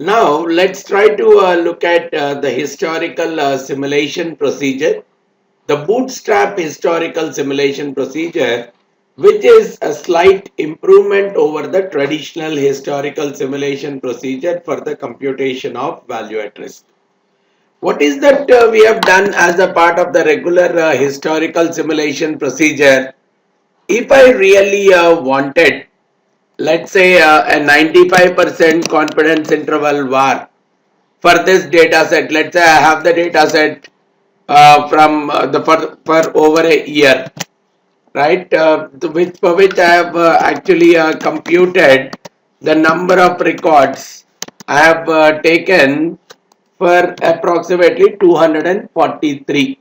Now let's try to look at the historical simulation procedure, the Bootstrap historical simulation procedure, which is a slight improvement over the traditional historical simulation procedure for the computation of value at risk. What is that we have done as a part of the regular historical simulation procedure? If I really wanted, let's say a 95% confidence interval var for this data set, let's say I have the data set from for over a year, right? For which I have actually computed the number of records I have taken for approximately 243.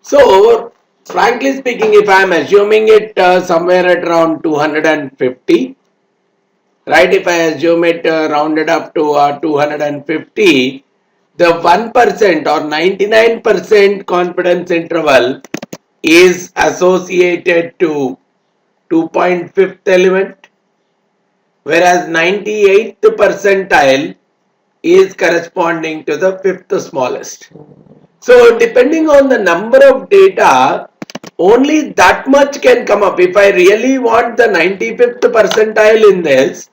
So, frankly speaking, if I am assuming it somewhere at around 250, right? If I assume it rounded up to 250, the 1% or 99% confidence interval is associated to 2.5th element, whereas 98th percentile is corresponding to the fifth smallest. So depending on the number of data, only that much can come up. If I really want the 95th percentile in this,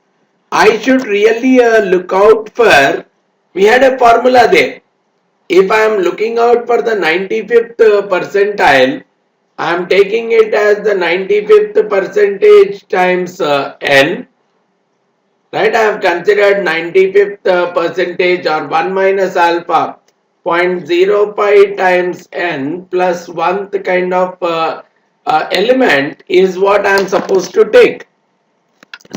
I should really look out for, we had a formula there. If I am looking out for the 95th percentile, I am taking it as the 95th percentage times n, right? I have considered 95th percentage or 1 minus alpha 0.05 times n plus 1th kind of element is what I am supposed to take.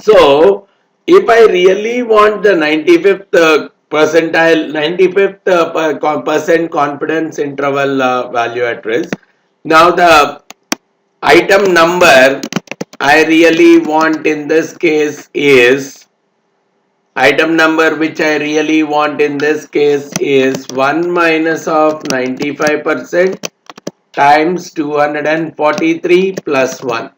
So, if I really want the 95th percentile, 95th percent confidence interval value at risk, now the item number I really want in this case is, item number which I really want in this case is 1 minus of 95% times 243 plus 1.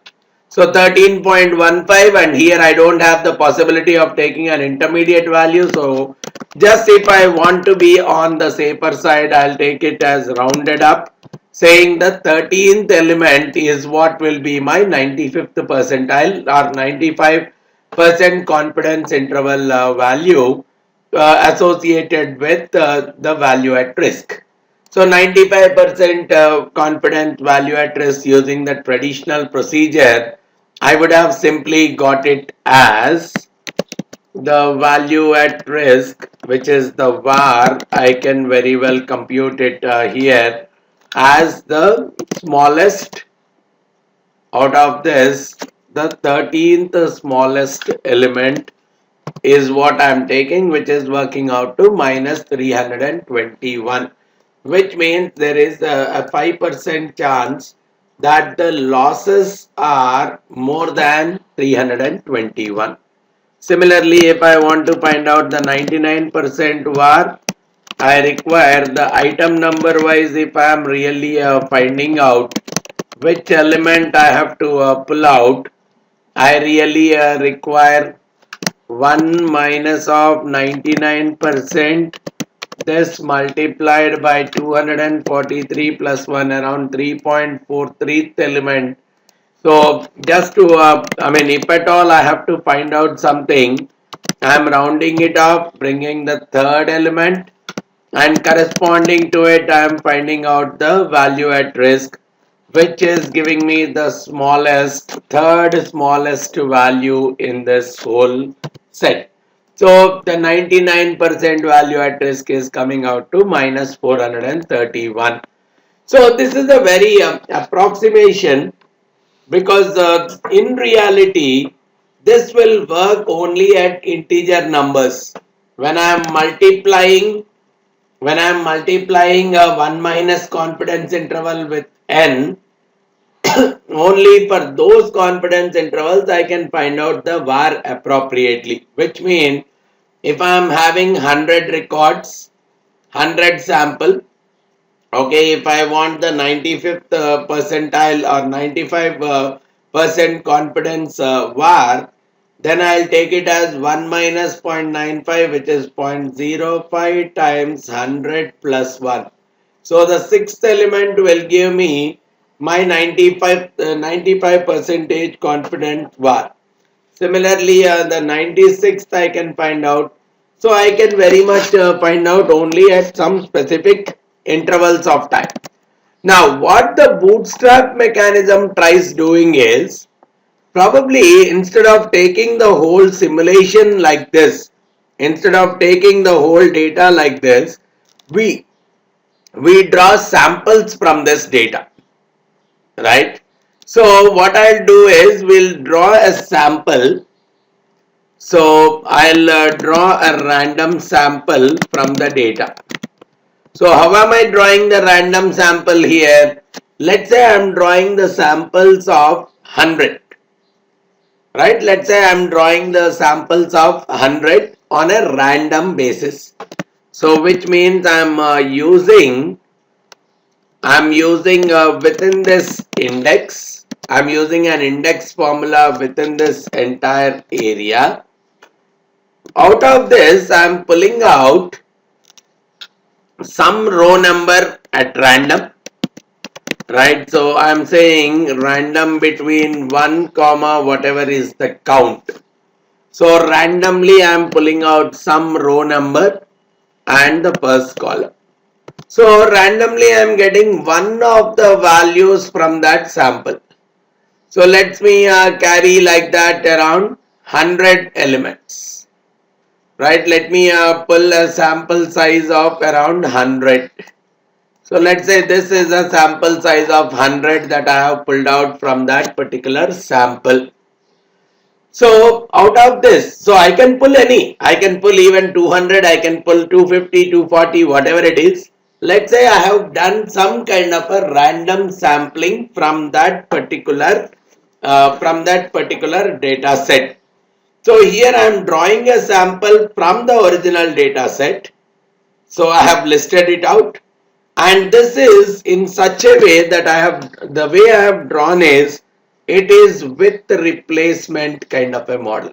So 13.15, and here I don't have the possibility of taking an intermediate value. So just if I want to be on the safer side, I'll take it as rounded up, saying the 13th element is what will be my 95th percentile or 95% confidence interval value associated with the value at risk. So 95% confidence value at risk using the traditional procedure, I would have simply got it as the value at risk, which is the var. I can very well compute it here as the smallest out of this, the 13th smallest element is what I am taking, which is working out to minus 321, which means there is a 5% chance that the losses are more than 321. Similarly, if I want to find out the 99% var, I require the item number wise. If I am really finding out which element I have to pull out, I really require 1 minus of 99%, this multiplied by 243 plus 1, around 3.43th element. So just to if at all I have to find out something, I am rounding it up, bringing the third element, and corresponding to it I am finding out the value at risk, which is giving me the third smallest value in this whole set. So the 99% value at risk is coming out to minus 431. So this is a very approximation, because in reality this will work only at integer numbers. When I am multiplying, 1 minus confidence interval with n, only for those confidence intervals I can find out the var appropriately, which means if I am having 100 records, 100 sample, okay, if I want the 95th percentile or 95% confidence var, Then I'll take it as 1 minus 0.95, which is 0.05 times 100 plus 1. So the sixth element will give me my 95 percentage confidence var. Similarly, the 96th I can find out. So I can very much find out only at some specific intervals of time. Now, what the bootstrap mechanism tries doing is, probably instead of taking the whole simulation like this, instead of taking the whole data like this, we draw samples from this data, right? So what I'll do is, we'll draw a sample. So I'll draw a random sample from the data. So how am I drawing the random sample here? Let's say I'm drawing the samples of 100. Right? Let's say I'm drawing the samples of 100 on a random basis. So which means I'm using within this index, I'm using an index formula within this entire area. Out of this, I'm pulling out some row number at random, right? So I'm saying random between 1 comma whatever is the count. So randomly I'm pulling out some row number and the first column. So randomly I'm getting one of the values from that sample. So let me carry like that around 100 elements. Right, let me pull a sample size of around 100. So let's say this is a sample size of 100 that I have pulled out from that particular sample. So out of this, so I can pull any, I can pull even 200, I can pull 250, 240, whatever it is. Let's say I have done some kind of a random sampling from that particular data set. So here I am drawing a sample from the original data set. So I have listed it out, and this is in such a way that the way I have drawn is, it is with replacement kind of a model.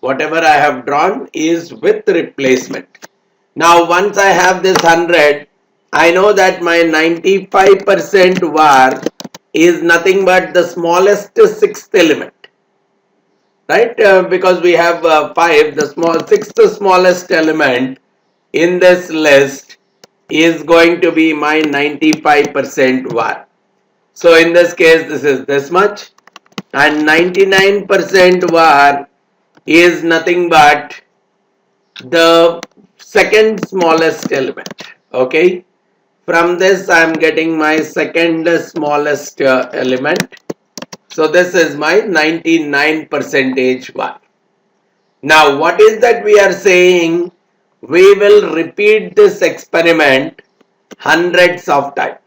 Whatever I have drawn is with replacement. Now once I have this 100, I know that my 95% var is nothing but the smallest sixth element. Right, because we have 5, the sixth smallest element in this list is going to be my 95% var. So in this case, this is this much, and 99% var is nothing but the second smallest element. Okay, from this I am getting my second smallest element. So this is my 99% var. Now what is that we are saying? We will repeat this experiment hundreds of times.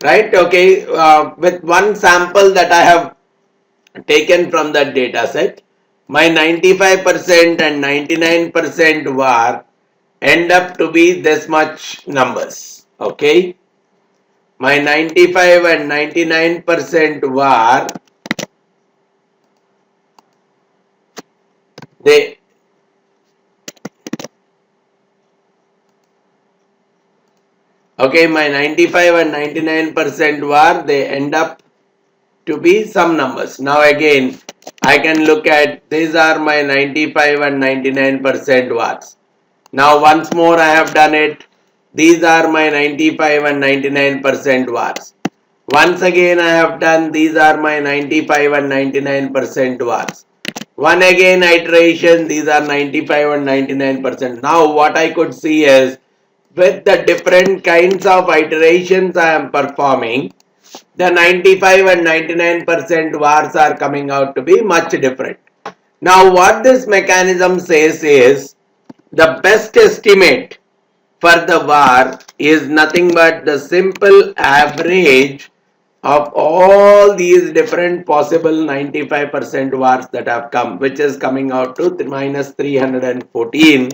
Right? Okay, with one sample that I have taken from that data set, my 95% and 99% var end up to be this much numbers. Okay, my 95 and 99% var, they okay, my 95 and 99% var, they end up to be some numbers. Now again, I can look at, these are my 95 and 99% vars. Now once more I have done it. These are my 95 and 99% vars. Once again I have done, these are my 95 and 99% vars. One again iteration, these are 95 and 99%. Now what I could see is, with the different kinds of iterations I am performing, the 95 and 99% vars are coming out to be much different. Now what this mechanism says is, the best estimate for the var is nothing but the simple average of all these different possible 95% vars that have come, which is coming out to minus 314.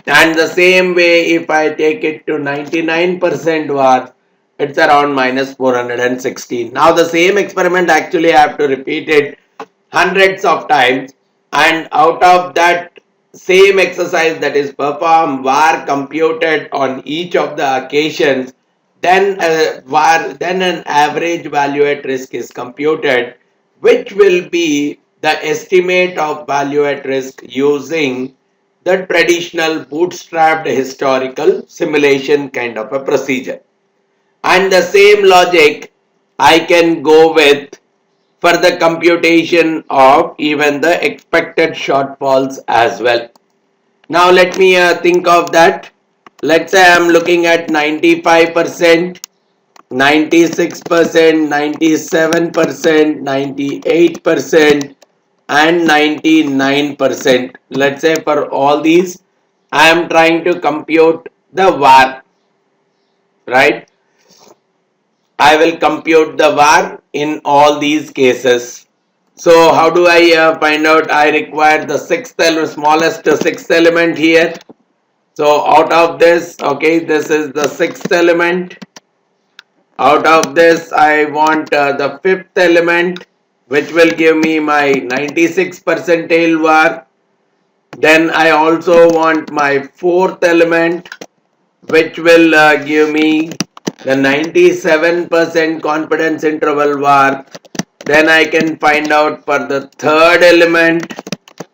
And the same way, if I take it to 99% var, it's around minus 416. Now the same experiment, actually I have to repeat it hundreds of times, and out of that same exercise that is performed var computed on each of the occasions, then then an average value at risk is computed, which will be the estimate of value at risk using the traditional bootstrapped historical simulation kind of a procedure. And the same logic I can go with for the computation of even the expected shortfalls as well. Now let me think of that. Let's say I'm looking at 95%, 96%, 97%, 98%, and 99%. Let's say for all these, I am trying to compute the var, right? I will compute the var in all these cases. So how do I find out? I require the smallest sixth element here. So out of this, okay, this is the sixth element. Out of this, I want the fifth element, which will give me my 96 percentile var. Then I also want my fourth element, which will give me the 97% confidence interval var. Then I can find out for the third element,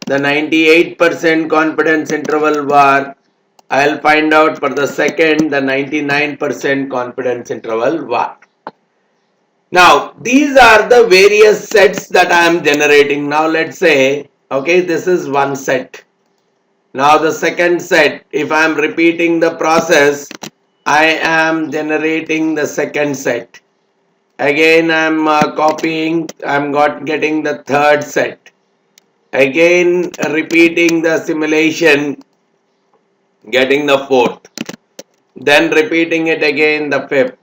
the 98% confidence interval var. I'll find out for the second, the 99% confidence interval var. Now, these are the various sets that I am generating. Now, let's say, okay, this is one set. Now, the second set, if I am repeating the process, I am generating the second set. Again, I am copying, I am getting the third set. Again, repeating the simulation, getting the fourth. Then repeating it again, the fifth.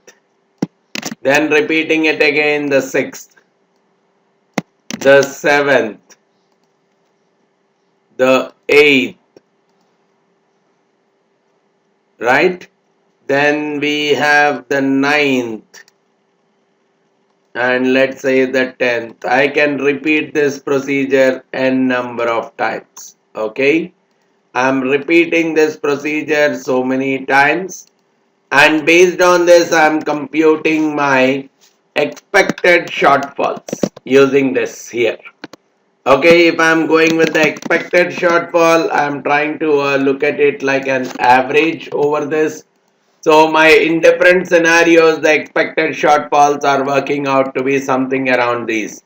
Then repeating it again, the sixth, the seventh, the eighth, right? Then we have the ninth, and let's say the 10th. I can repeat this procedure n number of times. Okay, I'm repeating this procedure so many times, and based on this I'm computing my expected shortfalls using this here. Okay, if I'm going with the expected shortfall, I'm trying to look at it like an average over this. So my in different scenarios, the expected shortfalls are working out to be something around these.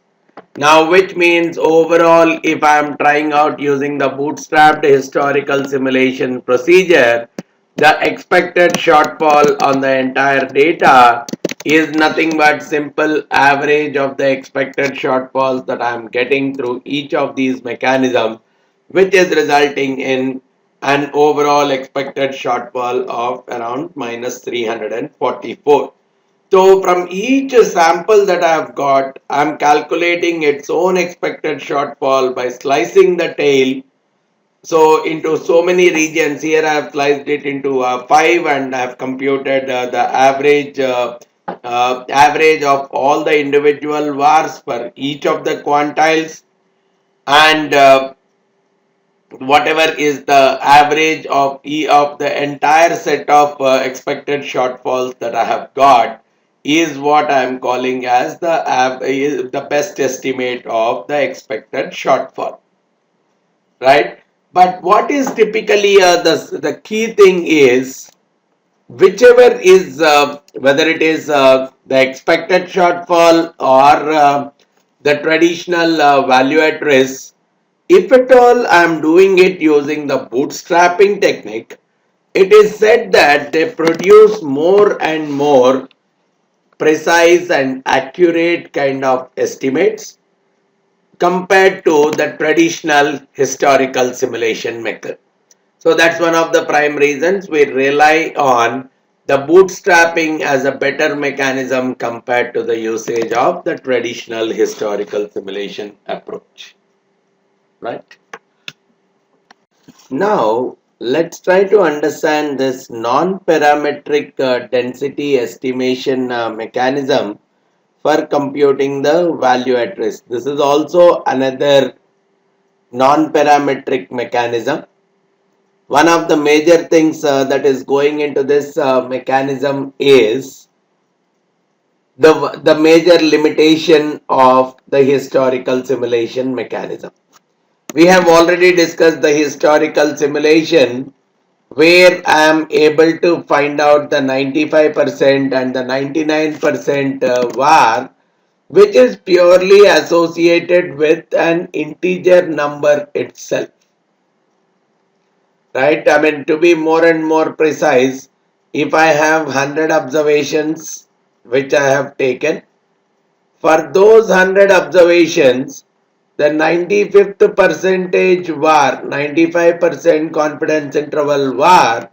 Now, which means overall, if I am trying out using the bootstrapped historical simulation procedure, the expected shortfall on the entire data is nothing but simple average of the expected shortfalls that I am getting through each of these mechanisms, which is resulting in an overall expected shortfall of around minus 344. So from each sample that I have got, I am calculating its own expected shortfall by slicing the tail. So into so many regions, here I have sliced it into 5, and I have computed the average of all the individual vars for each of the quantiles, and whatever is the average of E of the entire set of expected shortfalls that I have got is what I am calling as the best estimate of the expected shortfall, right? But what is typically the key thing is, whichever is whether it is the expected shortfall or the traditional value at risk, if at all I am doing it using the bootstrapping technique, it is said that they produce more and more precise and accurate kind of estimates compared to the traditional historical simulation method. So that's one of the prime reasons we rely on the bootstrapping as a better mechanism compared to the usage of the traditional historical simulation approach, right? Now, let's try to understand this non-parametric density estimation mechanism for computing the value at risk. This is also another non-parametric mechanism. One of the major things that is going into this mechanism is the major limitation of the historical simulation mechanism. We have already discussed the historical simulation where I am able to find out the 95% and the 99% var, which is purely associated with an integer number itself. Right? I mean, to be more and more precise, if I have 100 observations which I have taken, for those 100 observations, the 95th percentage var, 95% confidence interval var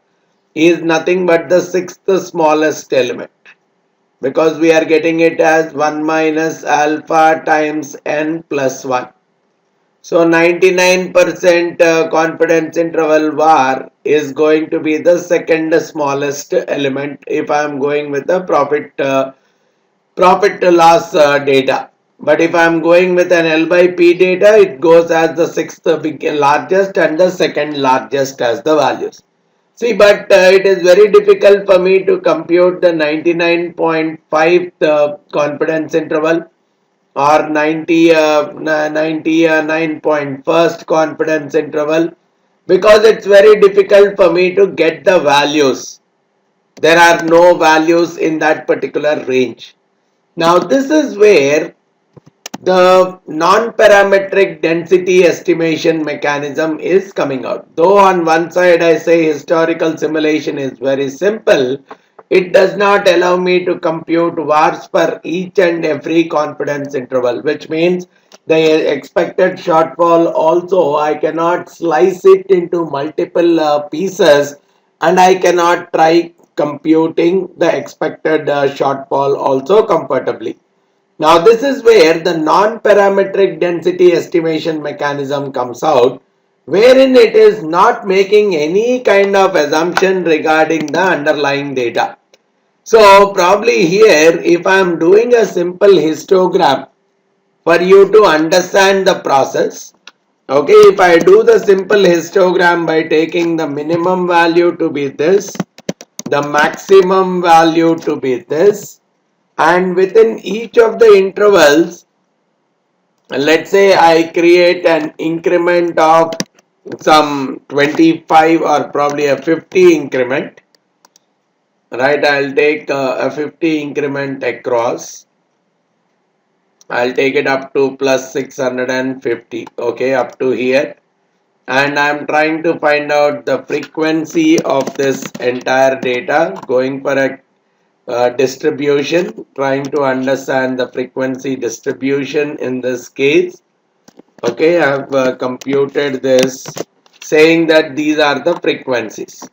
is nothing but the sixth smallest element, because we are getting it as 1 minus alpha times n plus 1. So 99% confidence interval var is going to be the second smallest element if I am going with the profit to loss data. But if I am going with an L by P data, it goes as the sixth largest and the second largest as the values. See, but it is very difficult for me to compute the 99.5 confidence interval or 99.1st confidence interval, because it's very difficult for me to get the values. There are no values in that particular range. Now this is where the non-parametric density estimation mechanism is coming out. Though on one side I say historical simulation is very simple, it does not allow me to compute vars for each and every confidence interval, which means the expected shortfall also I cannot slice it into multiple pieces, and I cannot try computing the expected shortfall also comfortably. Now this is where the non-parametric density estimation mechanism comes out, wherein it is not making any kind of assumption regarding the underlying data. So probably here, if I am doing a simple histogram for you to understand the process, okay, if I do the simple histogram by taking the minimum value to be this, the maximum value to be this, and within each of the intervals, let's say I create an increment of some 25 or probably a 50 increment, right? I'll take a 50 increment across. I'll take it up to plus 650, okay, up to here, and I'm trying to find out the frequency of this entire data, going for a distribution, trying to understand the frequency distribution in this case. Okay, I have computed this, saying that these are the frequencies.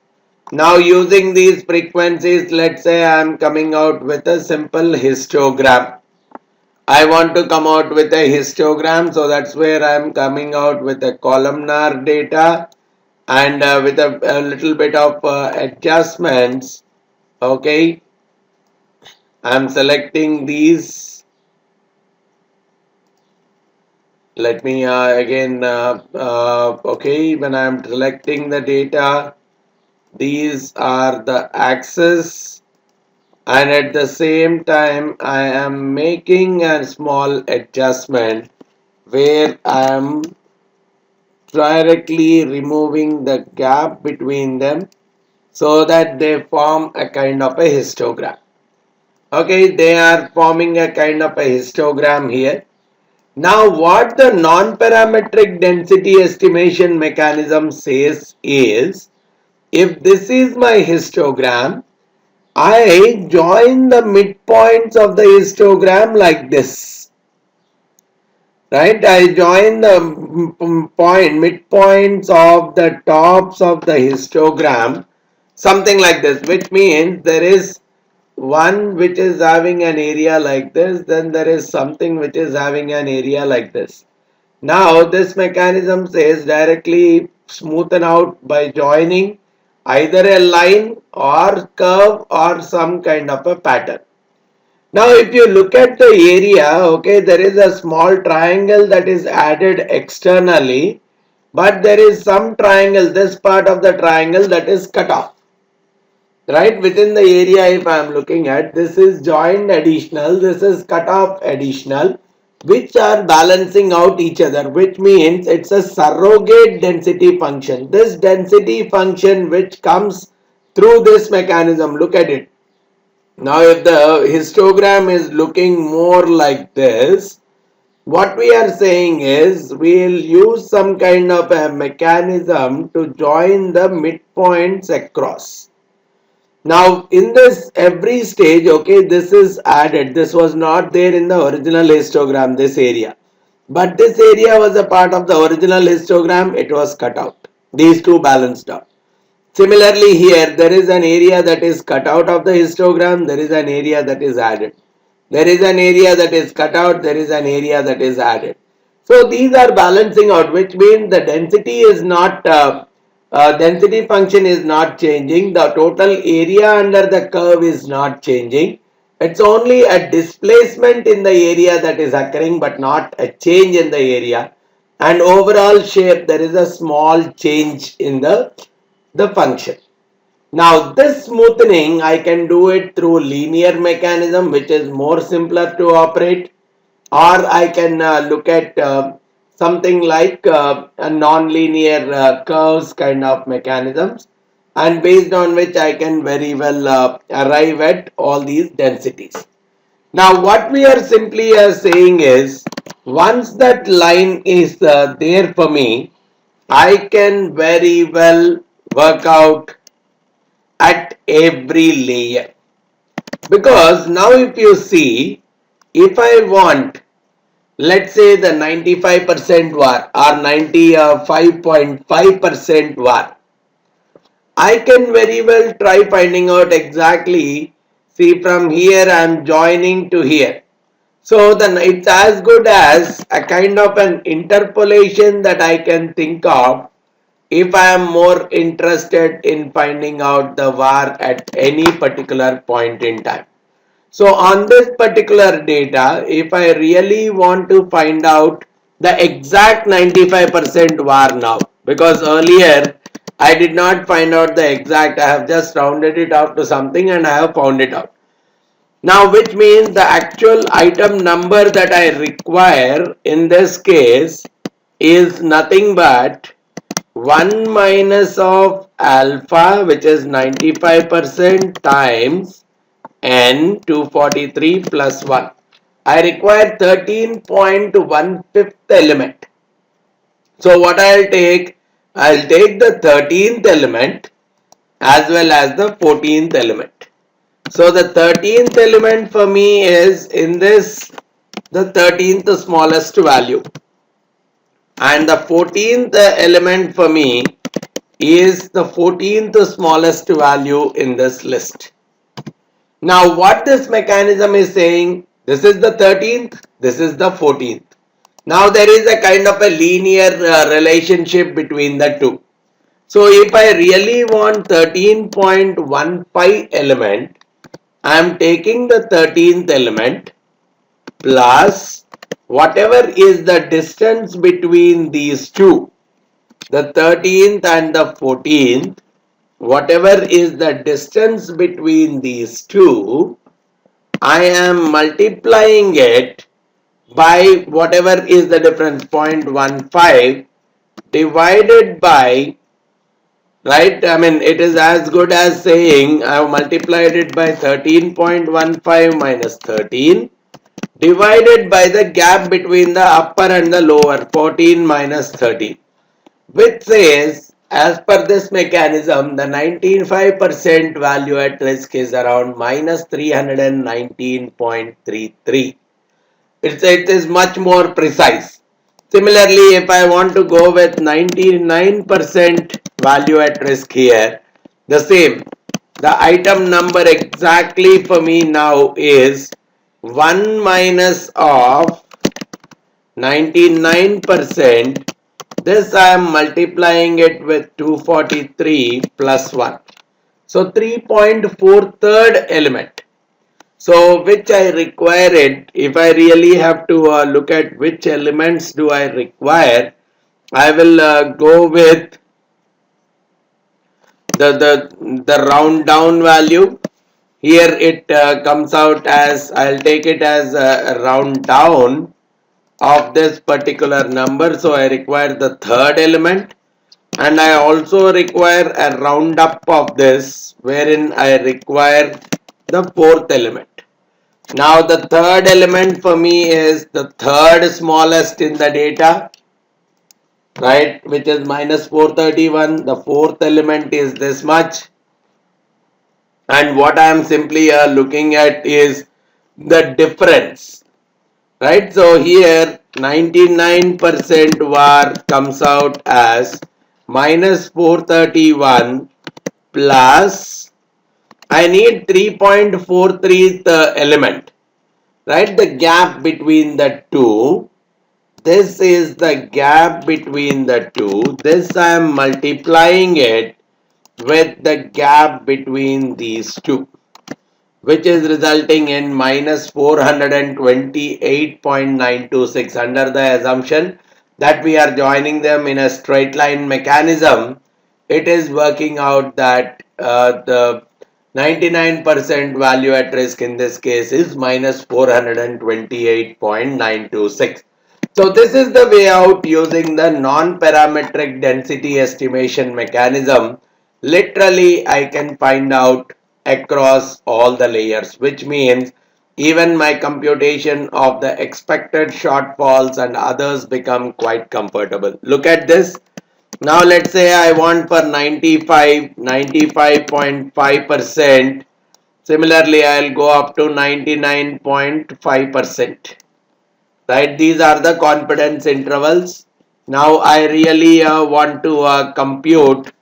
Now using these frequencies, let's say I am coming out with a simple histogram. I want to come out with a histogram, so that's where I am coming out with a columnar data and with a little bit of adjustments. Okay, I am selecting these. Let me again, okay, when I am selecting the data, these are the axes, and at the same time I am making a small adjustment where I am directly removing the gap between them so that they form a kind of a histogram. Okay, they are forming a kind of a histogram here. Now what the non-parametric density estimation mechanism says is, if this is my histogram, I join the midpoints of the histogram like this. Right? I join the midpoints of the tops of the histogram, something like this, which means there is one which is having an area like this, then there is something which is having an area like this. Now this mechanism says directly smoothen out by joining either a line or curve or some kind of a pattern. Now if you look at the area, okay, there is a small triangle that is added externally, but there is some triangle, this part of the triangle that is cut off. Right within the area, if I am looking at, this is joined additional, this is cut off additional, which are balancing out each other, which means it's a surrogate density function. This density function which comes through this mechanism, look at it. Now if the histogram is looking more like this, what we are saying is we'll use some kind of a mechanism to join the midpoints across. Now in this every stage, okay, this is added. This was not there in the original histogram, this area. But this area was a part of the original histogram, it was cut out. These two balanced out. Similarly here, there is an area that is cut out of the histogram, there is an area that is added. There is an area that is cut out, there is an area that is added. So these are balancing out, which means the density is not, density function is not changing. The total area under the curve is not changing. It's only a displacement in the area that is occurring, but not a change in the area. And overall shape, there is a small change in the function. Now this smoothing, I can do it through linear mechanism, which is more simpler to operate, or I can look at something like a non-linear curves kind of mechanisms, and based on which I can very well arrive at all these densities. Now what we are simply saying is, once that line is there for me, I can very well work out at every layer. Because now if you see, if I want, let's say the 95% var or 95.5% var, I can very well try finding out exactly, see from here I am joining to here. So then it's as good as a kind of an interpolation that I can think of if I am more interested in finding out the var at any particular point in time. So on this particular data, if I really want to find out the exact 95% var now, because earlier I did not find out the exact, I have just rounded it out to something and I have found it out. Now which means the actual item number that I require in this case is nothing but 1 minus of alpha, which is 95% times n 243 plus 1. I require 13.15th element. So what I'll take the 13th element as well as the 14th element. So the 13th element for me is in this the 13th smallest value, and the 14th element for me is the 14th smallest value in this list. Now what this mechanism is saying, this is the 13th, this is the 14th. Now there is a kind of a linear relationship between the two. So if I really want 13.15 element, I am taking the 13th element plus whatever is the distance between these two, the 13th and the 14th, whatever is the distance between these two, I am multiplying it by whatever is the difference, 0.15 divided by, right, I mean it is as good as saying I have multiplied it by 13.15 minus 13 divided by the gap between the upper and the lower, 14 minus 13, which says as per this mechanism the 95% value at risk is around minus 319.33. It is much more precise. Similarly, if I want to go with 99% value at risk here, the same. The item number exactly for me now is 1 minus of 99%. This I am multiplying it with 243 plus 1. So 3.43 element. So which I require it, if I really have to look at which elements do I require, I will go with the round down value. Here it comes out as, I'll take it as a round down of this particular number. So I require the third element, and I also require a round up of this, wherein I require the fourth element. Now the third element for me is the third smallest in the data, right, which is minus 431. The fourth element is this much, and what I am simply looking at is the difference, right? So here 99% var comes out as minus 431 plus, I need 3.43 element, right? The gap between the two. This is the gap between the two. This I am multiplying it with the gap between these two, which is resulting in minus 428.926, under the assumption that we are joining them in a straight line mechanism. It is working out that the 99% value at risk in this case is minus 428.926. So this is the way out using the non-parametric density estimation mechanism. Literally, I can find out across all the layers, which means even my computation of the expected shortfalls and others become quite comfortable. Look at this. Now let's say I want for 95.5%. Similarly, I'll go up to 99.5%. Right, these are the confidence intervals. Now I really want to compute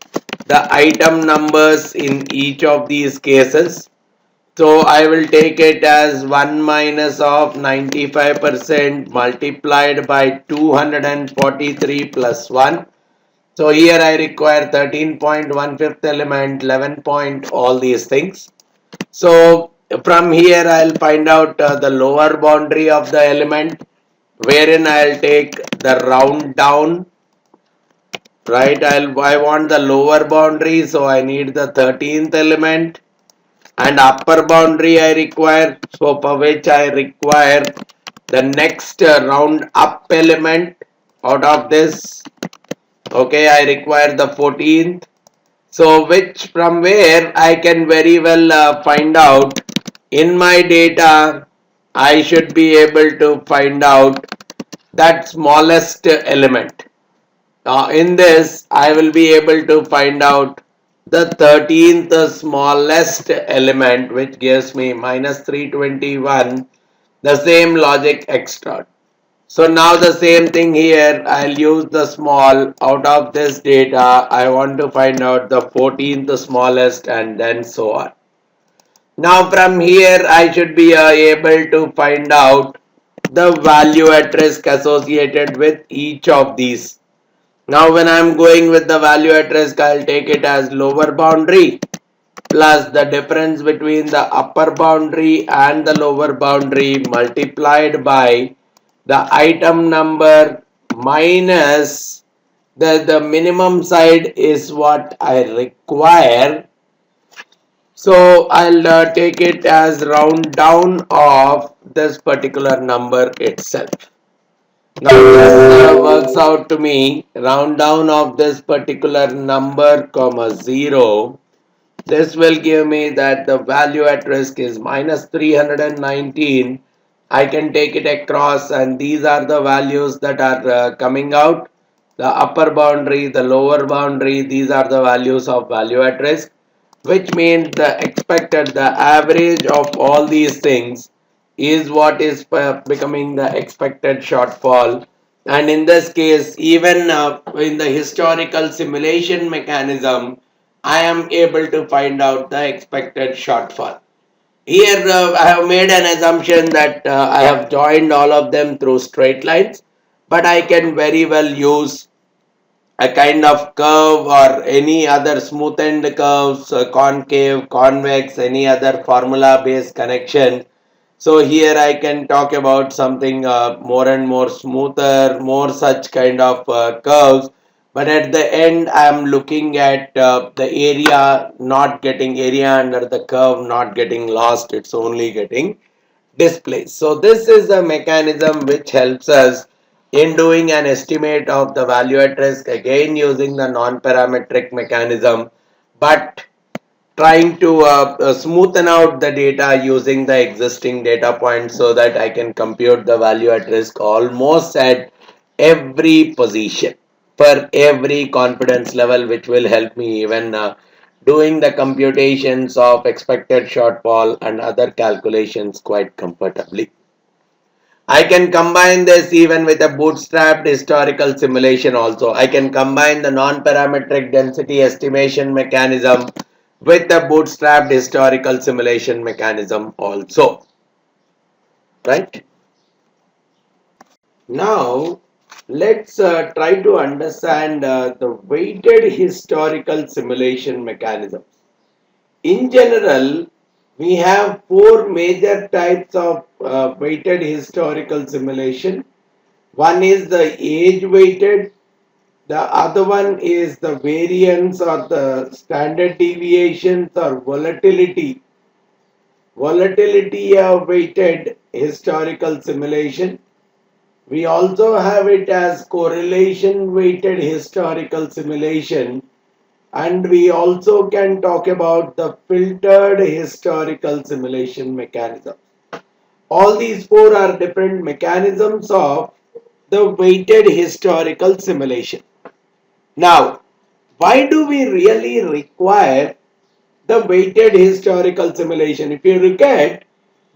the item numbers in each of these cases. So I will take it as 1 minus of 95% multiplied by 243 plus 1. So here I require 13.15 element, 11 point, all these things. So from here I'll find out the lower boundary of the element, wherein I'll take the round down, right? I want the lower boundary, so I need the 13th element, and upper boundary I require, so for which I require the next round up element out of this. Okay, I require the 14th. So which, from where I can very well find out in my data, I should be able to find out that smallest element. In this, I will be able to find out the 13th smallest element, which gives me minus 321. The same logic extra. So now the same thing here, I'll use the small out of this data. I want to find out the 14th smallest, and then so on. Now from here I should be able to find out the value at risk associated with each of these. Now when I am going with the value at risk, I'll take it as lower boundary plus the difference between the upper boundary and the lower boundary multiplied by the item number minus the minimum side is what I require. So I'll take it as round down of this particular number itself. Now this works out to me round down of this particular number comma 0. This will give me that the value at risk is minus 319. I can take it across, and these are the values that are coming out. The upper boundary, the lower boundary, these are the values of value at risk, which means the expected, the average of all these things is what is becoming the expected shortfall. And in this case, even in the historical simulation mechanism, I am able to find out the expected shortfall. Here I have made an assumption that I have joined all of them through straight lines, but I can very well use a kind of curve or any other smoothened curves, concave, convex, any other formula based connection So here I can talk about something more and more smoother, more such kind of curves. But at the end, I am looking at the area not getting area under the curve, not getting lost. It's only getting displaced. So this is a mechanism which helps us in doing an estimate of the value at risk, again using the non-parametric mechanism, but trying to smoothen out the data using the existing data points so that I can compute the value at risk almost at every position for every confidence level, which will help me even doing the computations of expected shortfall and other calculations quite comfortably. I can combine this even with a bootstrapped historical simulation also. I can combine the non-parametric density estimation mechanism with the bootstrapped historical simulation mechanism also. Right? Now, let's try to understand the weighted historical simulation mechanism. In general, we have four major types of weighted historical simulation. One is the age weighted, the other one is the variance or the standard deviations or volatility weighted historical simulation. We also have it as correlation weighted historical simulation, and we also can talk about the filtered historical simulation mechanism. All these four are different mechanisms of the weighted historical simulation. Now, why do we really require the weighted historical simulation? If you look at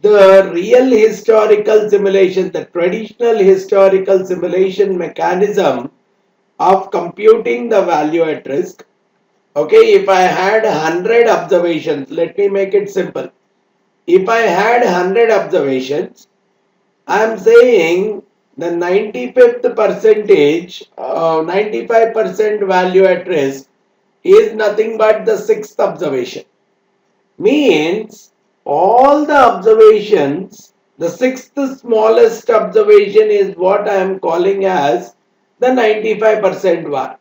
the real historical simulation, the traditional historical simulation mechanism of computing the value at risk, okay, if I had 100 observations, let me make it simple. If I had 100 observations, I am saying the 95th percentage, 95% value at risk is nothing but the sixth observation. Means all the observations, the sixth smallest observation is what I am calling as the 95% VAR.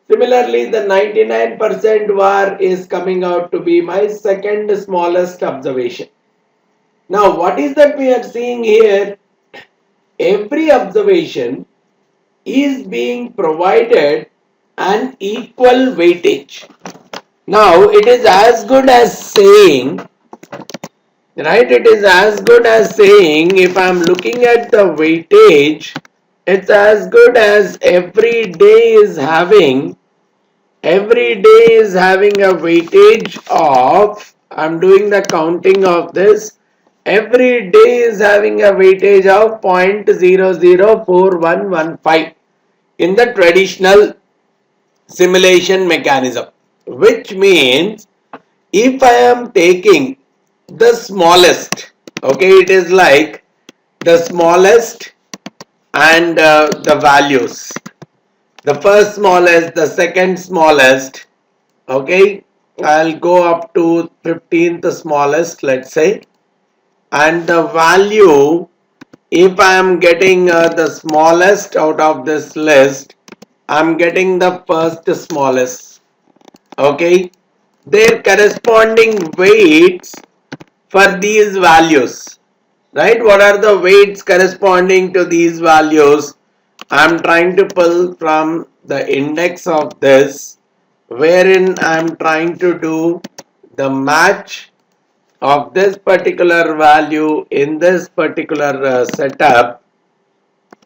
Similarly, the 99% VAR is coming out to be my second smallest observation. Now, what is that we are seeing here? Every observation is being provided an equal weightage. Now, it is as good as saying, right? It is as good as saying if I am looking at the weightage, it's as good as every day is having a weightage of, I'm doing the counting of this, every day is having a weightage of 0.004115 in the traditional simulation mechanism, which means if I am taking the smallest, okay, it is like the smallest and the values, the first smallest, the second smallest, okay, I'll go up to 15th smallest, let's say, and the value, if I am getting the smallest out of this list, I'm getting the first smallest, okay, their corresponding weights for these values, right? What are the weights corresponding to these values? I'm trying to pull from the index of this, wherein I'm trying to do the match of this particular value in this particular setup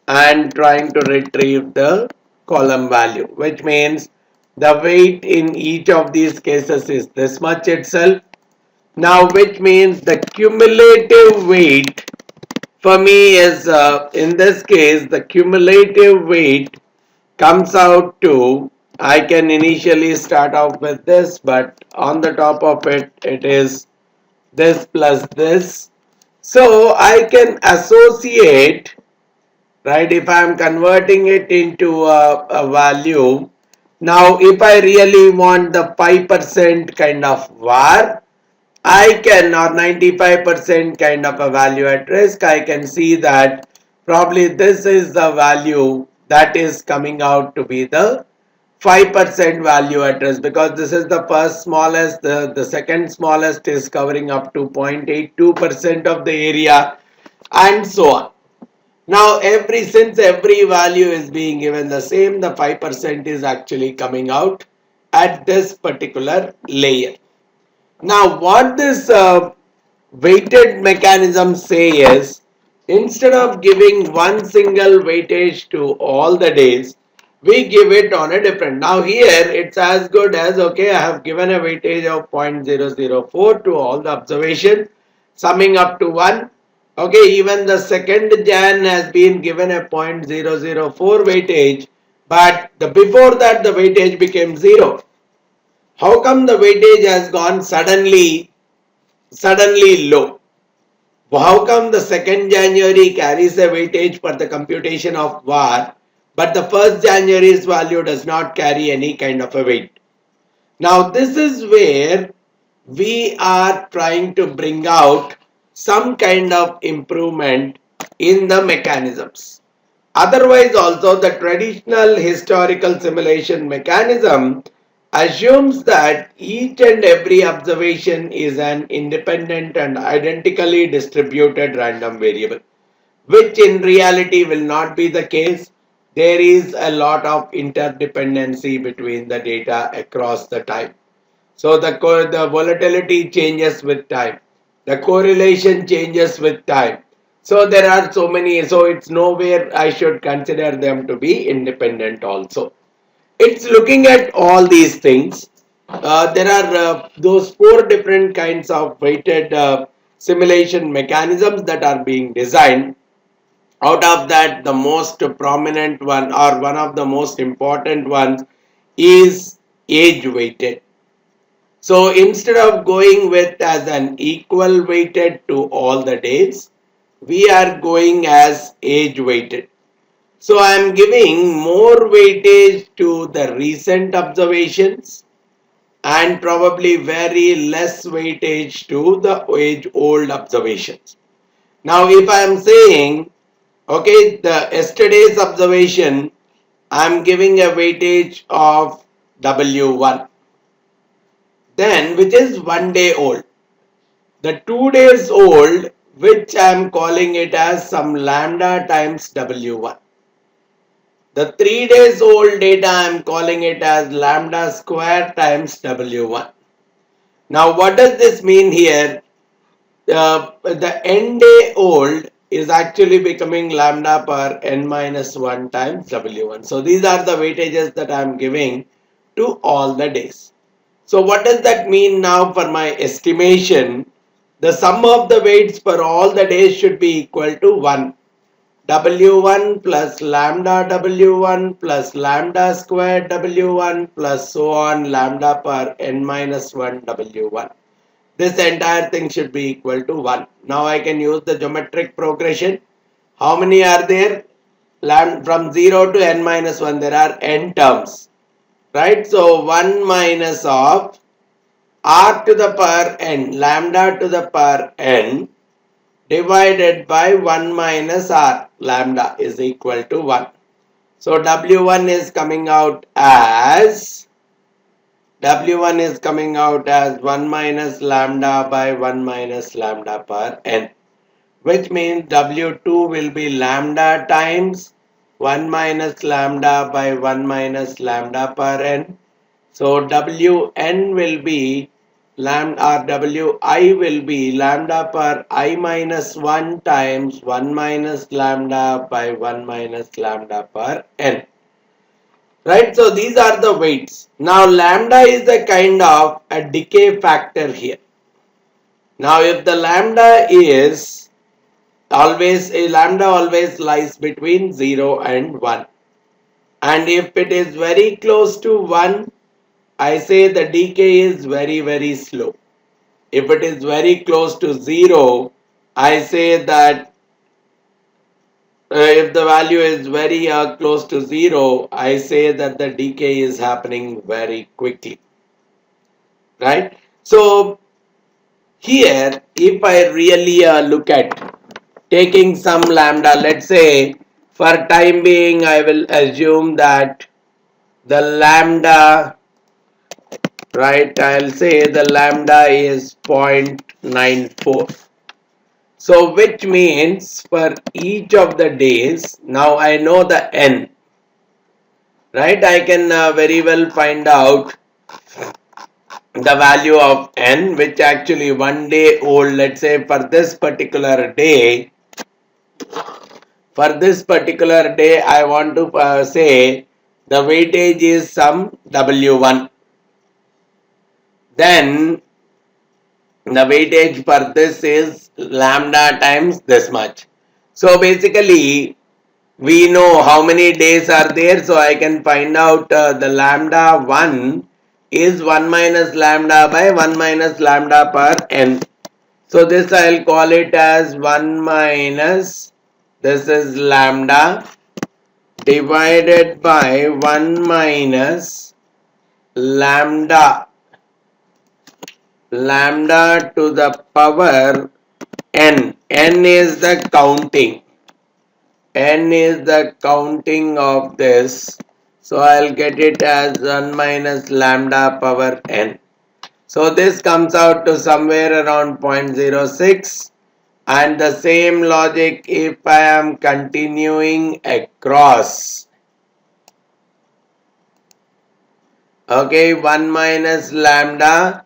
and trying to retrieve the column value, which means the weight in each of these cases is this much itself. Now, which means the cumulative weight for me is, in this case, the cumulative weight comes out to, I can initially start off with this, but on the top of it, it is this plus this. So I can associate, right, if I am converting it into a value. Now, if I really want the 5% kind of VAR, I can, or 95% kind of a value at risk, I can see that probably this is the value that is coming out to be the 5% value at risk, because this is the first smallest, the second smallest is covering up to 0.82% of the area, and so on. Now since every value is being given the same, the 5% is actually coming out at this particular layer. Now what this weighted mechanism say is, instead of giving one single weightage to all the days, we give it on a different. Now here it's as good as, okay, I have given a weightage of 0.004 to all the observation summing up to 1. Okay, even the second Jan has been given a 0.004 weightage, but before that the weightage became 0. How come the weightage has gone suddenly low? How come the 2nd January carries a weightage for the computation of VAR, but the 1st January's value does not carry any kind of a weight? Now this is where we are trying to bring out some kind of improvement in the mechanisms. Otherwise also, the traditional historical simulation mechanism assumes that each and every observation is an independent and identically distributed random variable, which in reality will not be the case. There is a lot of interdependency between the data across the time. So the volatility changes with time. The correlation changes with time. So there are so many, so it's nowhere I should consider them to be independent also. It's looking at all these things. There are those 4 different kinds of weighted simulation mechanisms that are being designed. Out of that, the most prominent one, or one of the most important ones, is age weighted. So instead of going with as an equal weighted to all the days, we are going as age weighted. So I am giving more weightage to the recent observations and probably very less weightage to the age old observations. Now if I am saying, okay, the yesterday's observation, I am giving a weightage of W1, then which is 1 day old. The 2 days old, which I am calling it as some lambda times W1. The 3 days old data, I am calling it as lambda square times W1. Now what does this mean here? The n day old is actually becoming lambda per n minus 1 times W1. So these are the weightages that I am giving to all the days. So what does that mean now for my estimation? The sum of the weights for all the days should be equal to 1. W1 plus lambda W1 plus lambda squared W1 plus so on lambda per n minus 1 W1. This entire thing should be equal to 1. Now I can use the geometric progression. How many are there? From 0 to n minus 1, there are n terms. Right? So 1 minus of r to the power n, lambda to the power n, divided by 1 minus r, lambda is equal to 1. So W1 is coming out as 1 minus lambda by 1 minus lambda per n, which means W2 will be lambda times 1 minus lambda by 1 minus lambda per n. So Wn will be lambda, or Wi will be lambda per I minus 1 times 1 minus lambda by 1 minus lambda per n. Right, so these are the weights. Now lambda is the kind of a decay factor here. Now if the lambda is always, a lambda always lies between 0 and 1. And if it is very close to 1, I say the decay is very slow. If it is very close to 0, I say that if the value is very close to 0, I say that the decay is happening very quickly. Right? So Here, if I really look at taking some lambda, let's say for time being, I will assume that the lambda, right, I'll say the lambda is 0.94. So which means for each of the days, now I know the n, right? I can very well find out the value of n, which actually 1 day old. Let's say for this particular day, I want to say the weightage is some w1. Then the weightage for this is lambda times this much. So basically we know how many days are there, so I can find out the lambda 1 is 1 minus lambda by 1 minus lambda per n. So this I'll call it as 1 minus, this is lambda divided by 1 minus lambda to the power n. N is the counting. N is the counting of this. So I'll get it as 1 minus lambda power n. So this comes out to somewhere around 0.06. And the same logic if I am continuing across. Okay, 1 minus lambda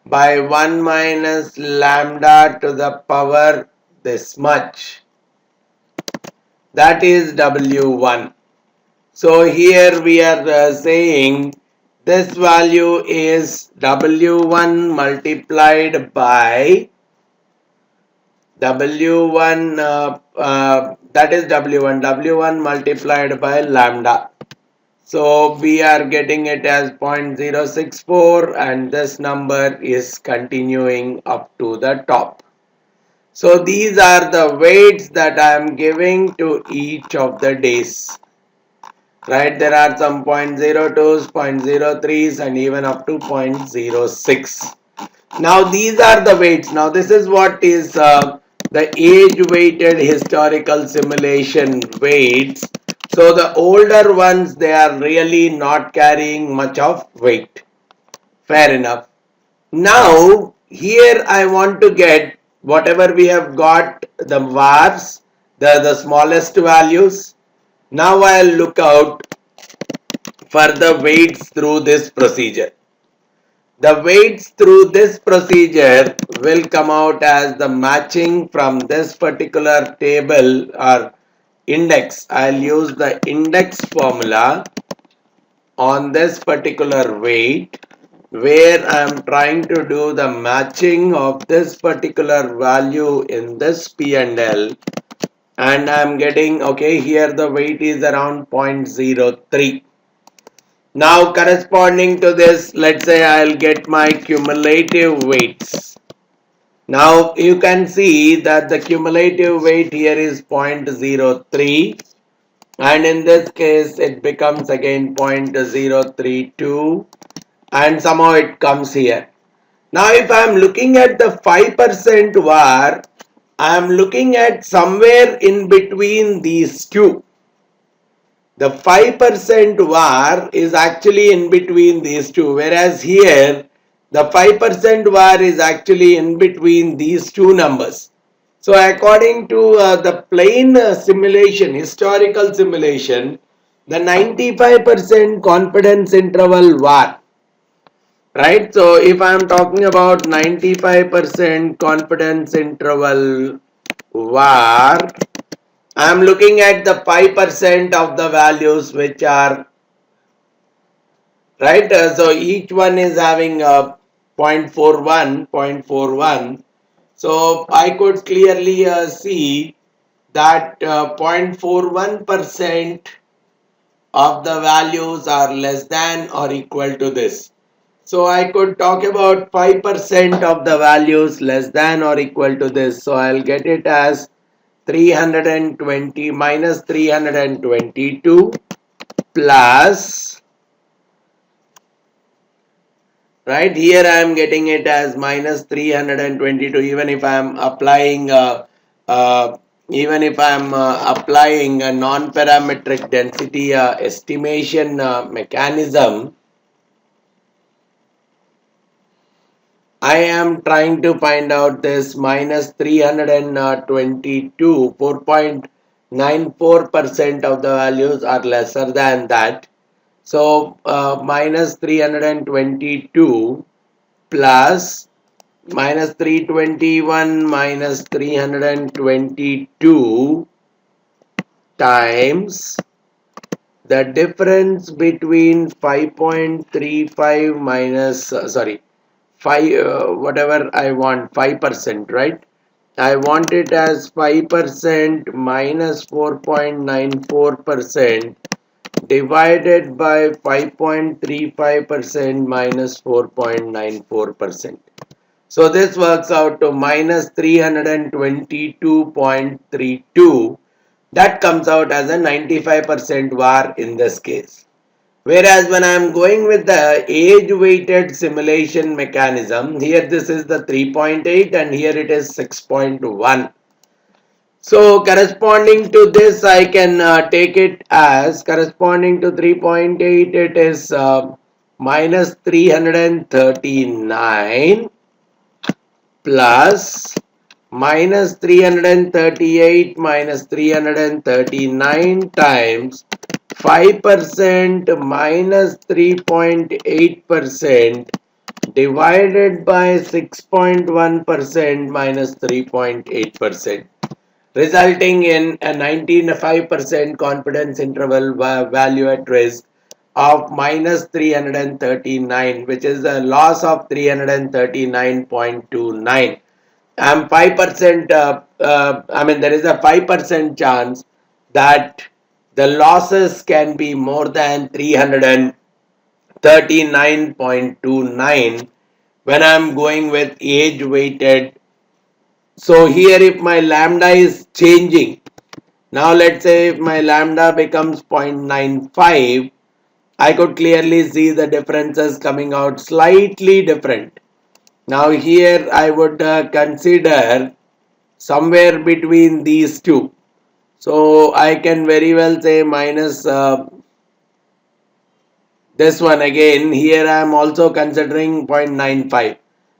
by 1 minus lambda to the power this much. That is W1. So here we are saying this value is W1 multiplied by W1, that is W1 multiplied by lambda. So we are getting it as 0.064 and this number is continuing up to the top. So these are the weights that I am giving to each of the days. Right, there are some 0.02s, 0.03s and even up to 0.06. Now these are the weights. Now this is what is the age weighted historical simulation weights. So the older ones, they are really not carrying much of weight. Fair enough. Now here I want to get whatever we have got, the vars, the smallest values. Now I'll look out for the weights through this procedure. The weights through this procedure will come out as the matching from this particular table or index. I'll use the index formula on this particular weight where I am trying to do the matching of this particular value in this P&L, and I am getting, okay, here the weight is around 0.03. Now corresponding to this, let's say I'll get my cumulative weights. Now you can see that the cumulative weight here is 0.03 and in this case it becomes again 0.032 and somehow it comes here. Now if I am looking at the 5% var, I am looking at somewhere in between these two. The 5% var is actually in between these two, whereas here the 5% var is actually in between these two numbers. So according to the plain simulation, historical simulation, the 95% confidence interval var, right? So if I am talking about 95% confidence interval var, I am looking at the 5% of the values which are right. So each one is having a 0.41. So I could clearly see that 0.41% of the values are less than or equal to this. So I could talk about 5% of the values less than or equal to this. So I'll get it as 320 minus 322 plus right? Here I am getting it as minus 322, even if I am applying uh, applying a non-parametric density estimation mechanism. I am trying to find out this minus 322, 4.94% of the values are lesser than that. So minus 322 plus minus 321 minus 322 times the difference between 5.35 minus sorry 5 whatever I want 5%, right? I want it as 5% minus 4.94% divided by 5.35% minus 4.94%. So this works out to minus 322.32. That comes out as a 95% VAR in this case. Whereas when I am going with the age weighted simulation mechanism, here this is the 3.8 and here it is 6.1. So corresponding to this, I can take it as corresponding to 3.8, it is minus 339 plus minus 338 minus 339 times 5% minus 3.8% divided by 6.1% minus 3.8%, resulting in a 95% confidence interval value at risk of minus 339, which is a loss of 339.29. I'm 5%, there is a 5% chance that the losses can be more than 339.29 when I'm going with age weighted. So here if my lambda is changing, now let's say if my lambda becomes 0.95, I could clearly see the differences coming out slightly different. Now here I would consider somewhere between these two. So I can very well say minus this one again. Here I am also considering 0.95.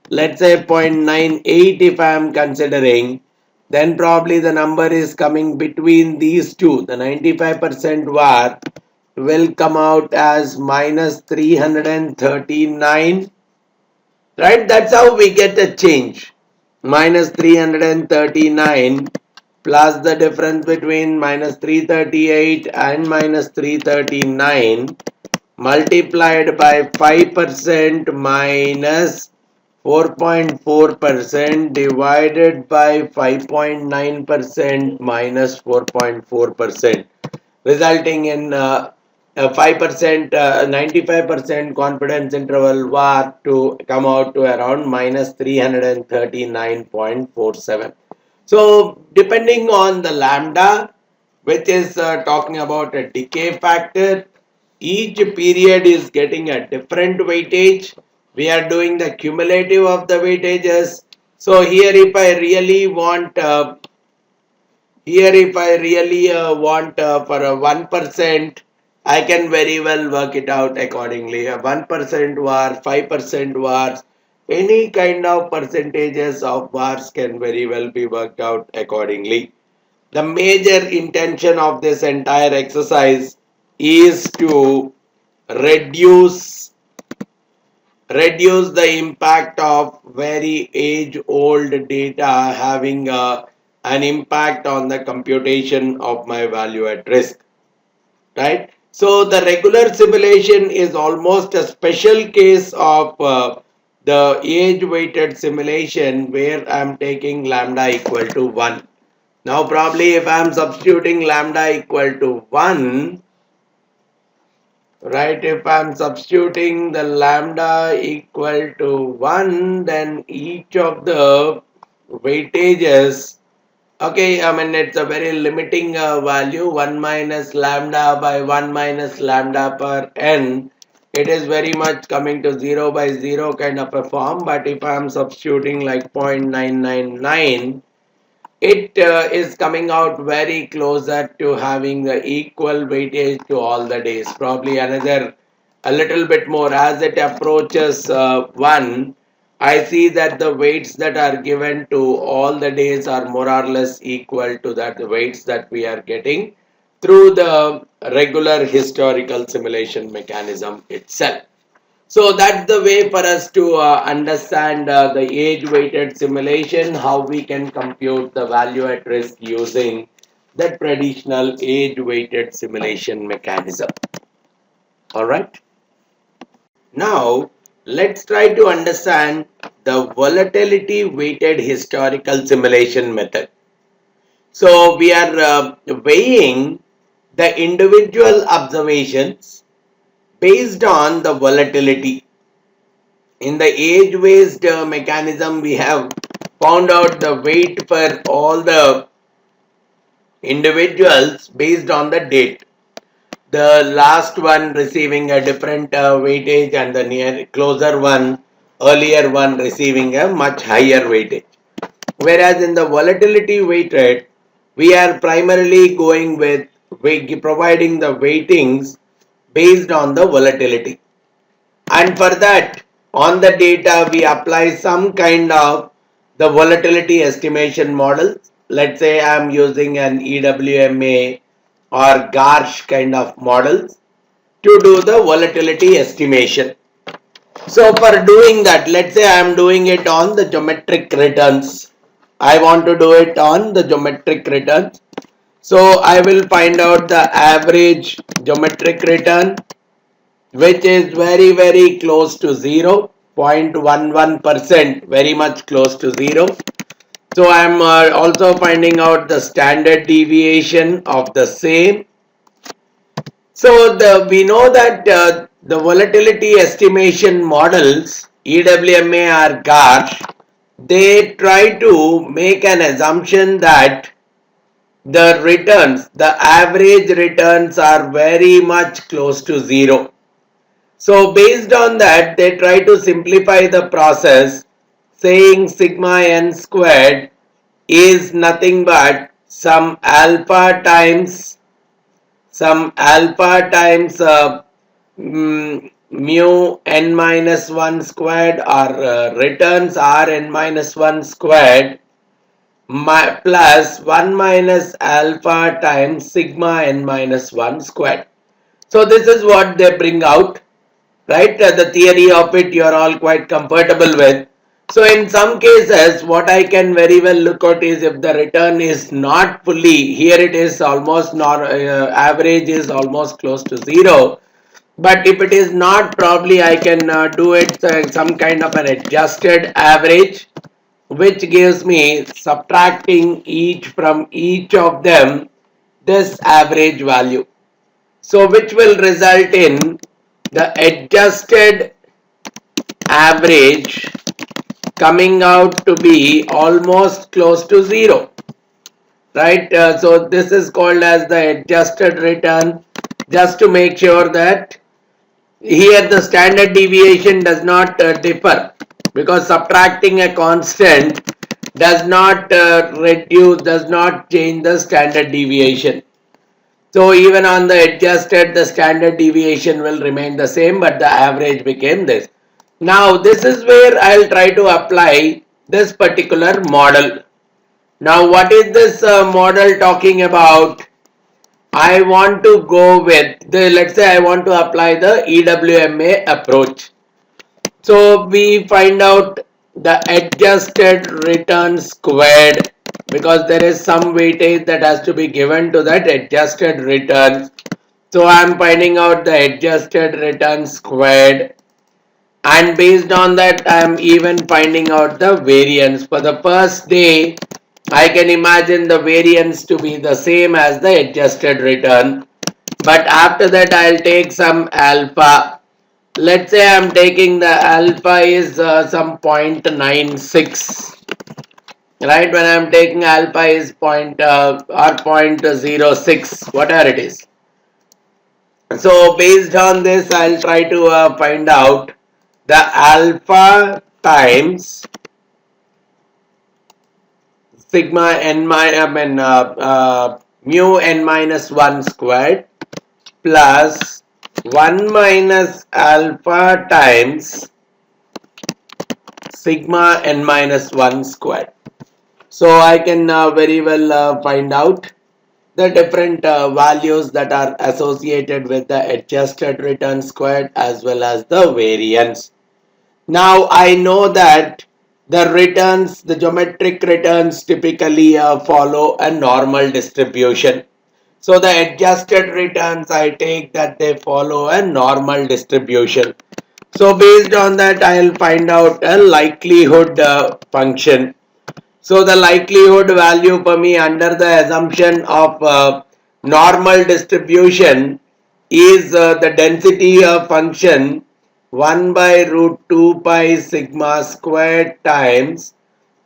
Let's say 0.98 if I am considering, then probably the number is coming between these two. The 95% VAR will come out as minus 339, right? That's how we get a change. Minus 339 plus the difference between minus 338 and minus 339 multiplied by 5% minus 4.4% divided by 5.9% minus 4.4%, resulting in a 5%, 95% confidence interval VAR to come out to around minus 339.47. So depending on the lambda, which is talking about a decay factor, each period is getting a different weightage. We are doing the cumulative of the weightages. So here if I really want for a 1%, I can very well work it out accordingly. A 1% var, 5% vars, any kind of percentages of vars can very well be worked out accordingly. The major intention of this entire exercise is to reduce the impact of very age old data having an impact on the computation of my value at risk, right? So the regular simulation is almost a special case of the age weighted simulation where I'm taking lambda equal to 1. Now probably if I'm substituting lambda equal to 1, right, if I'm substituting the lambda equal to 1, then each of the weightages, okay, it's a very limiting value, 1 minus lambda by 1 minus lambda per n. it is very much coming to 0 by 0 kind of a form, but if I am substituting like 0.999, it is coming out very closer to having the equal weightage to all the days, probably another a little bit more as it approaches 1. I see that the weights that are given to all the days are more or less equal to that the weights that we are getting through the regular historical simulation mechanism itself. So that's the way for us to understand the age weighted simulation, how we can compute the value at risk using the traditional age weighted simulation mechanism. All right. Now let's try to understand the volatility weighted historical simulation method. So we are weighing the individual observations based on the volatility. In the age-based mechanism, we have found out the weight for all the individuals based on the date. The last one receiving a different weightage and the near closer one, earlier one receiving a much higher weightage. Whereas in the volatility weighted, we are primarily going with providing the weightings based on the volatility. And for that, on the data, we apply some kind of the volatility estimation model. Let's say I'm using an EWMA or GARSH kind of models to do the volatility estimation. So for doing that, let's say I'm doing it on the geometric returns. I want to do it on the geometric returns. So I will find out the average geometric return, which is very close to 0, 0.11%, very much close to 0. So I am also finding out the standard deviation of the same. So we know that the volatility estimation models, EWMA or GARSH, they try to make an assumption that the returns, the average returns are very much close to 0. So based on that, they try to simplify the process, saying sigma n squared is nothing but some alpha times mu n minus 1 squared or returns r n minus 1 squared plus 1 minus alpha times sigma n minus 1 squared. So this is what they bring out, right? The theory of it you are all quite comfortable with. So in some cases, what I can very well look at is if the return is not fully, here it is almost not, average is almost close to 0. But if it is not, probably I can do it some kind of an adjusted average, which gives me subtracting each from each of them this average value. So which will result in the adjusted average coming out to be almost close to 0, right? So this is called as the adjusted return, just to make sure that here the standard deviation does not differ, because subtracting a constant does not does not change the standard deviation. So even on the adjusted, the standard deviation will remain the same, but the average became this. Now this is where I'll try to apply this particular model. Now what is this model talking about? I want to go with let's say I want to apply the EWMA approach. So we find out the adjusted return squared, because there is some weightage that has to be given to that adjusted return. So I am finding out the adjusted return squared, and based on that I am even finding out the variance. For the first day, I can imagine the variance to be the same as the adjusted return, but after that I'll take some alpha. Let's say I'm taking the alpha is some 0.96, right? When I'm taking alpha is or 0.06, whatever it is. So based on this, I'll try to find out the alpha times sigma n mu n minus 1 squared plus 1 minus alpha times sigma n minus 1 squared. So I can very well find out the different values that are associated with the adjusted return squared as well as the variance. Now I know that the returns, the geometric returns typically follow a normal distribution. So the adjusted returns, I take that they follow a normal distribution. So based on that, I'll find out a likelihood function. So the likelihood value for me under the assumption of normal distribution is the density of function 1 by root 2 pi sigma squared times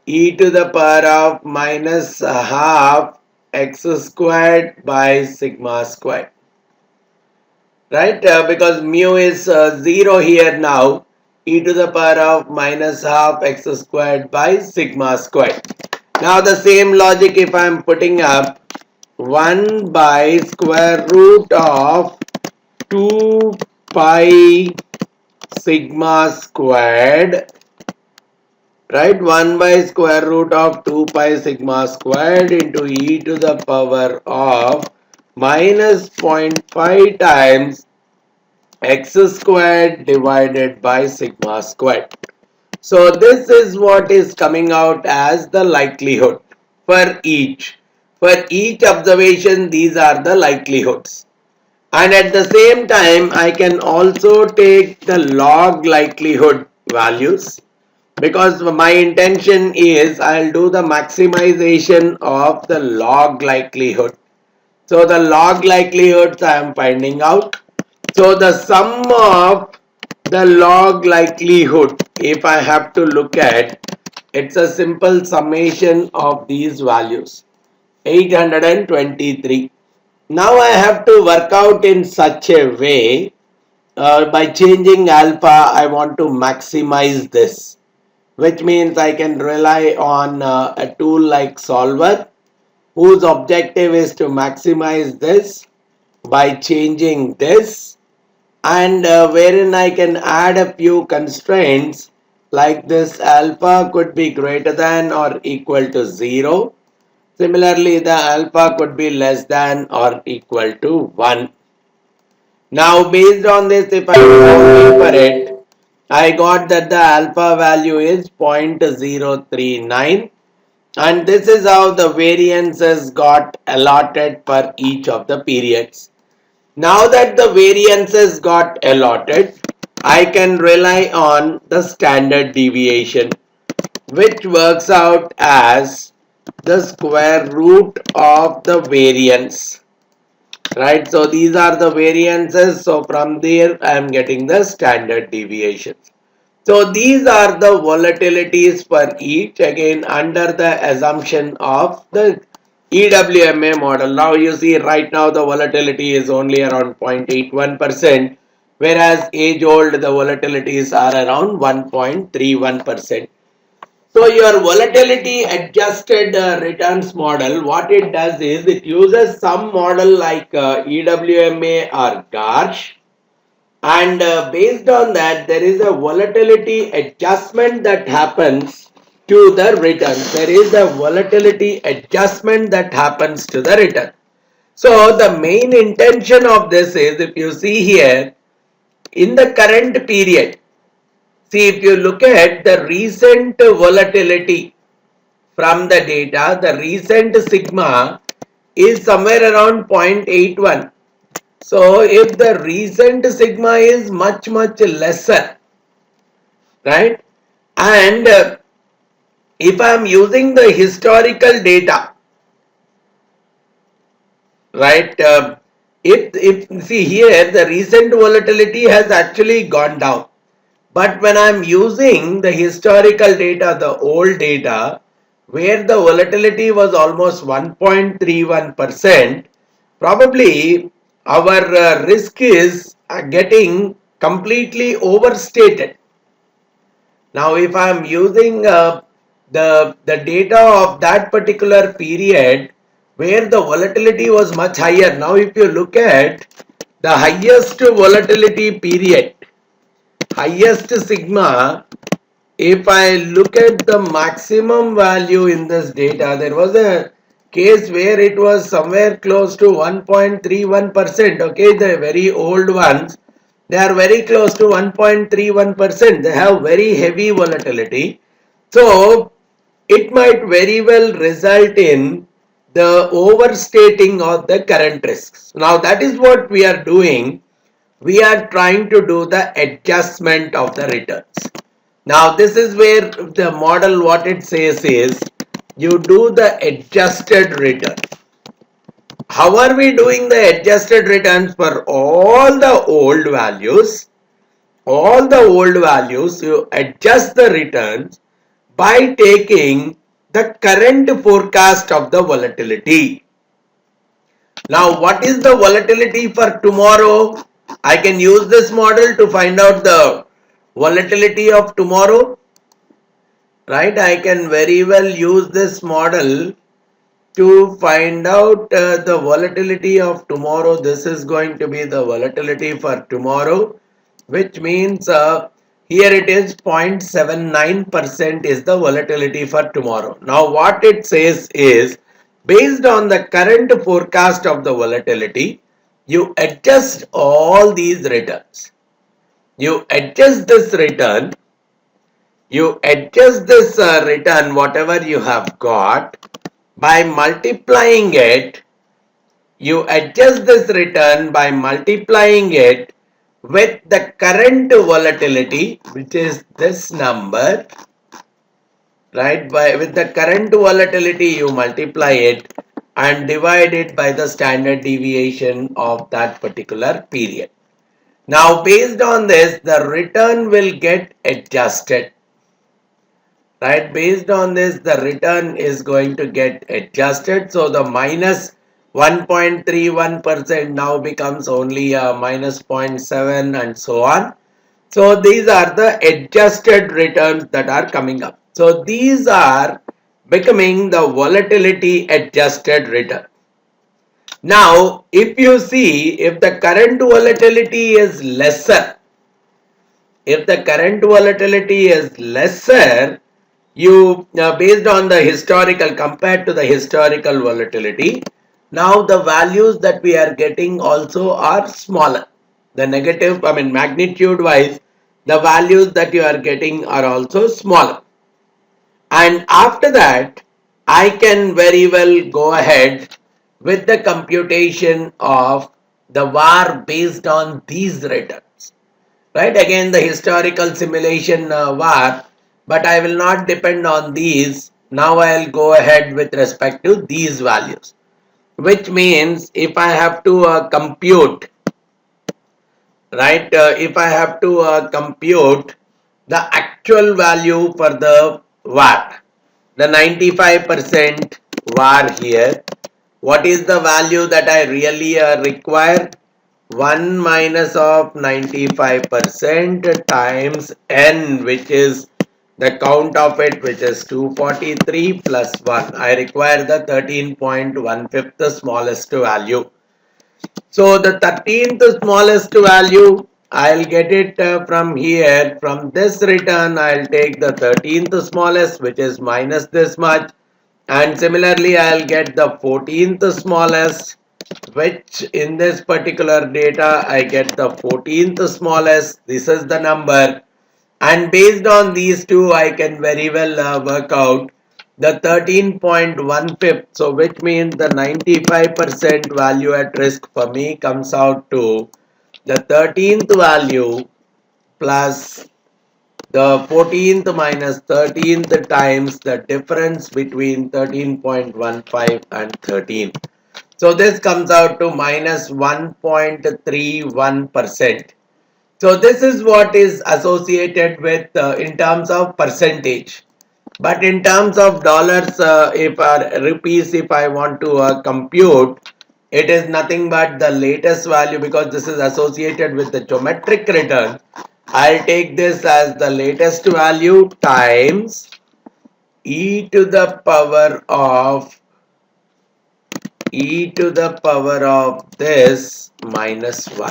e to the power of minus half x squared by sigma squared. Right? Because mu is 0 here now, e to the power of minus half x squared by sigma squared. Now the same logic if I am putting up 1 by square root of 2 pi sigma squared, right, 1 by square root of 2 pi sigma squared into e to the power of minus 0.5 times x squared divided by sigma squared. So this is what is coming out as the likelihood for each. For each observation, these are the likelihoods. And at the same time, I can also take the log likelihood values, because my intention is I'll do the maximization of the log likelihood. So the log likelihoods I am finding out. So the sum of the log likelihood, if I have to look at, it's a simple summation of these values, 823. Now I have to work out in such a way, by changing alpha, I want to maximize this, which means I can rely on a tool like solver, whose objective is to maximize this by changing this, and wherein I can add a few constraints like this: alpha could be greater than or equal to 0. Similarly, the alpha could be less than or equal to 1. Now based on this, if I go for it, I got that the alpha value is 0.039, and this is how the variances got allotted for each of the periods. Now that the variances got allotted, I can rely on the standard deviation, which works out as the square root of the variance. Right, so these are the variances. So from there I am getting the standard deviations. So these are the volatilities for each, again under the assumption of the EWMA model. Now you see right now the volatility is only around 0.81%, whereas age old the volatilities are around 1.31%. So your volatility adjusted returns model, what it does is it uses some model like EWMA or GARSH, and based on that there is a volatility adjustment that happens to the return. There is a volatility adjustment that happens to the return. So the main intention of this is, if you see here in the current period, see if you look at the recent volatility from the data, the recent sigma is somewhere around 0.81. So if the recent sigma is much lesser, right, and if I am using the historical data, right, if see here the recent volatility has actually gone down, but when I am using the historical data, the old data, where the volatility was almost 1.31%, probably our risk is getting completely overstated. Now, if I am using the data of that particular period where the volatility was much higher. Now, if you look at the highest volatility period, highest sigma, if I look at the maximum value in this data, there was a case where it was somewhere close to 1.31%. Okay, the very old ones, they are very close to 1.31%. They have very heavy volatility. So it might very well result in the overstating of the current risks. Now that is what we are doing. We are trying to do the adjustment of the returns. Now this is where the model, what it says is you do the adjusted return. How are we doing the adjusted returns for all the old values? All the old values, you adjust the returns by taking the current forecast of the volatility. Now, what is the volatility for tomorrow? I can use this model to find out the volatility of tomorrow. Right? I can very well use this model to find out the volatility of tomorrow. This is going to be the volatility for tomorrow, which means here it is 0.79% is the volatility for tomorrow. Now what it says is based on the current forecast of the volatility, you adjust all these returns. You adjust this return. You adjust this return, whatever you have got, by multiplying it. You adjust this return by multiplying it with the current volatility, which is this number, right? With the current volatility, you multiply it and divide it by the standard deviation of that particular period. Now, based on this, the return will get adjusted. Right, based on this, the return is going to get adjusted. So the minus 1.31% now becomes only a minus 0.7 and so on. So these are the adjusted returns that are coming up. So these are becoming the volatility adjusted return. Now, if you see, if the current volatility is lesser, you based on the historical, compared to the historical volatility, now the values that we are getting also are smaller. The negative, magnitude wise, the values that you are getting are also smaller. And after that, I can very well go ahead with the computation of the VAR based on these returns. Right, again the historical simulation VAR, but I will not depend on these. Now I will go ahead with respect to these values, which means if I have to compute, right, if I have to compute the actual value for the VAR, the 95% VAR here, what is the value that I really require? 1 minus of 95% times n, which is the count of it, which is 243 plus 1. I require the 13.15, the smallest value. So the 13th smallest value, I'll get it from here. From this return, I'll take the 13th smallest, which is minus this much. And similarly, I'll get the 14th smallest, which in this particular data, I get the 14th smallest. This is the number. And based on these two, I can very well work out the 13.15. So which means the 95% value at risk for me comes out to the 13th value plus the 14th minus 13th times the difference between 13.15 and 13. So this comes out to minus 1.31%. So this is what is associated with in terms of percentage. But in terms of dollars, if rupees, if I want to compute, it is nothing but the latest value because this is associated with the geometric return. I'll take this as the latest value times e to the power of this minus 1.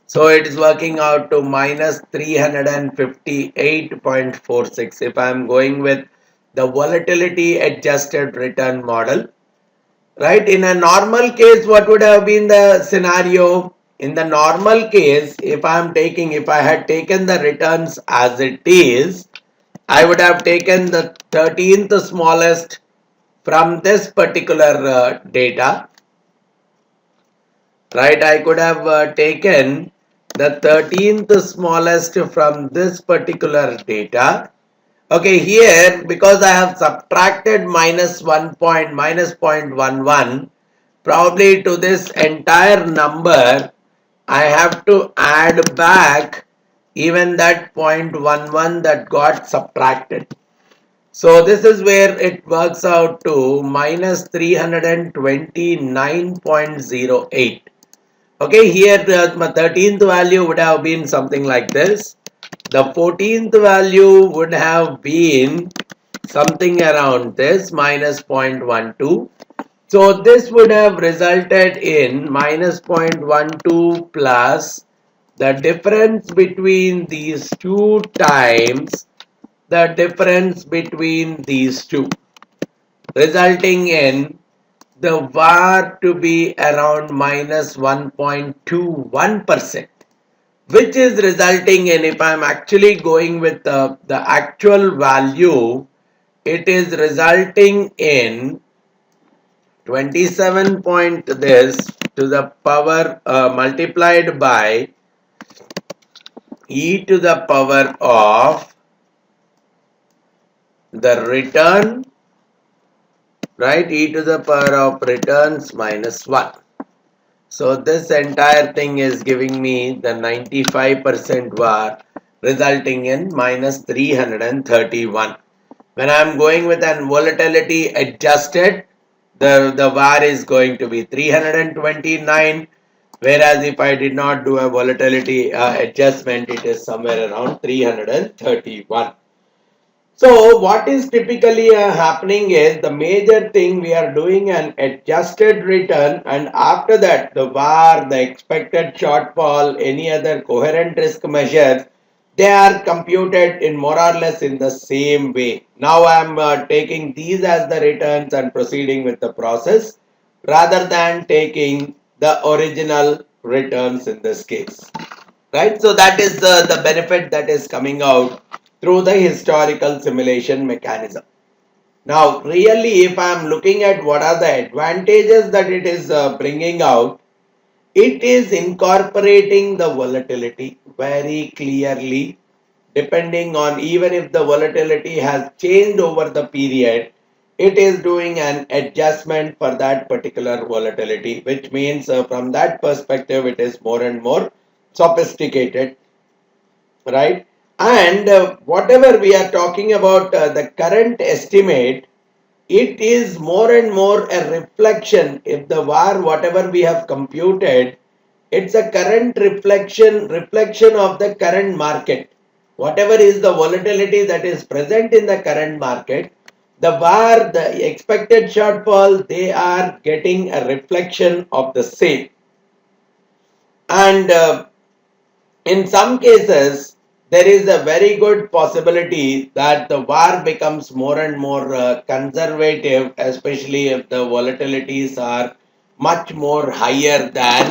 So it is working out to minus 358.46 if I am going with the volatility adjusted return model. Right? In a normal case, what would have been the scenario? In the normal case, if I had taken the returns as it is, I would have taken the 13th smallest from this particular data. Right? I could have taken the 13th smallest from this particular data. Okay, here because I have subtracted minus 0.11, probably to this entire number I have to add back even that 0.11 that got subtracted. So this is where it works out to minus 329.08. Okay, here the 13th value would have been something like this. The 14th value would have been something around this minus 0.12. So this would have resulted in minus 0.12 plus the difference between these two times the difference between these two, resulting in the VAR to be around minus 1.21%, which is resulting in, if I'm actually going with the actual value, it is resulting in 27 point this to the power multiplied by e to the power of the return, right, e to the power of returns minus 1. So this entire thing is giving me the 95% VAR, resulting in minus 331. When I am going with an volatility adjusted, the VAR is going to be 329, whereas if I did not do a volatility adjustment, it is somewhere around 331. So what is typically happening is the major thing we are doing an adjusted return, and after that the VAR, the expected shortfall, any other coherent risk measures, they are computed in more or less in the same way. Now I am taking these as the returns and proceeding with the process rather than taking the original returns in this case. Right? So that is the benefit that is coming out through the historical simulation mechanism. Now, really, if I am looking at what are the advantages that it is bringing out, it is incorporating the volatility very clearly, depending on even if the volatility has changed over the period, it is doing an adjustment for that particular volatility, which means from that perspective, it is more and more sophisticated, right? And whatever we are talking about, the current estimate, it is more and more a reflection. If the VAR, whatever we have computed, it's a current reflection of the current market. Whatever is the volatility that is present in the current market, the VAR, the expected shortfall, they are getting a reflection of the same. And in some cases, there is a very good possibility that the VAR becomes more and more conservative, especially if the volatilities are much more higher than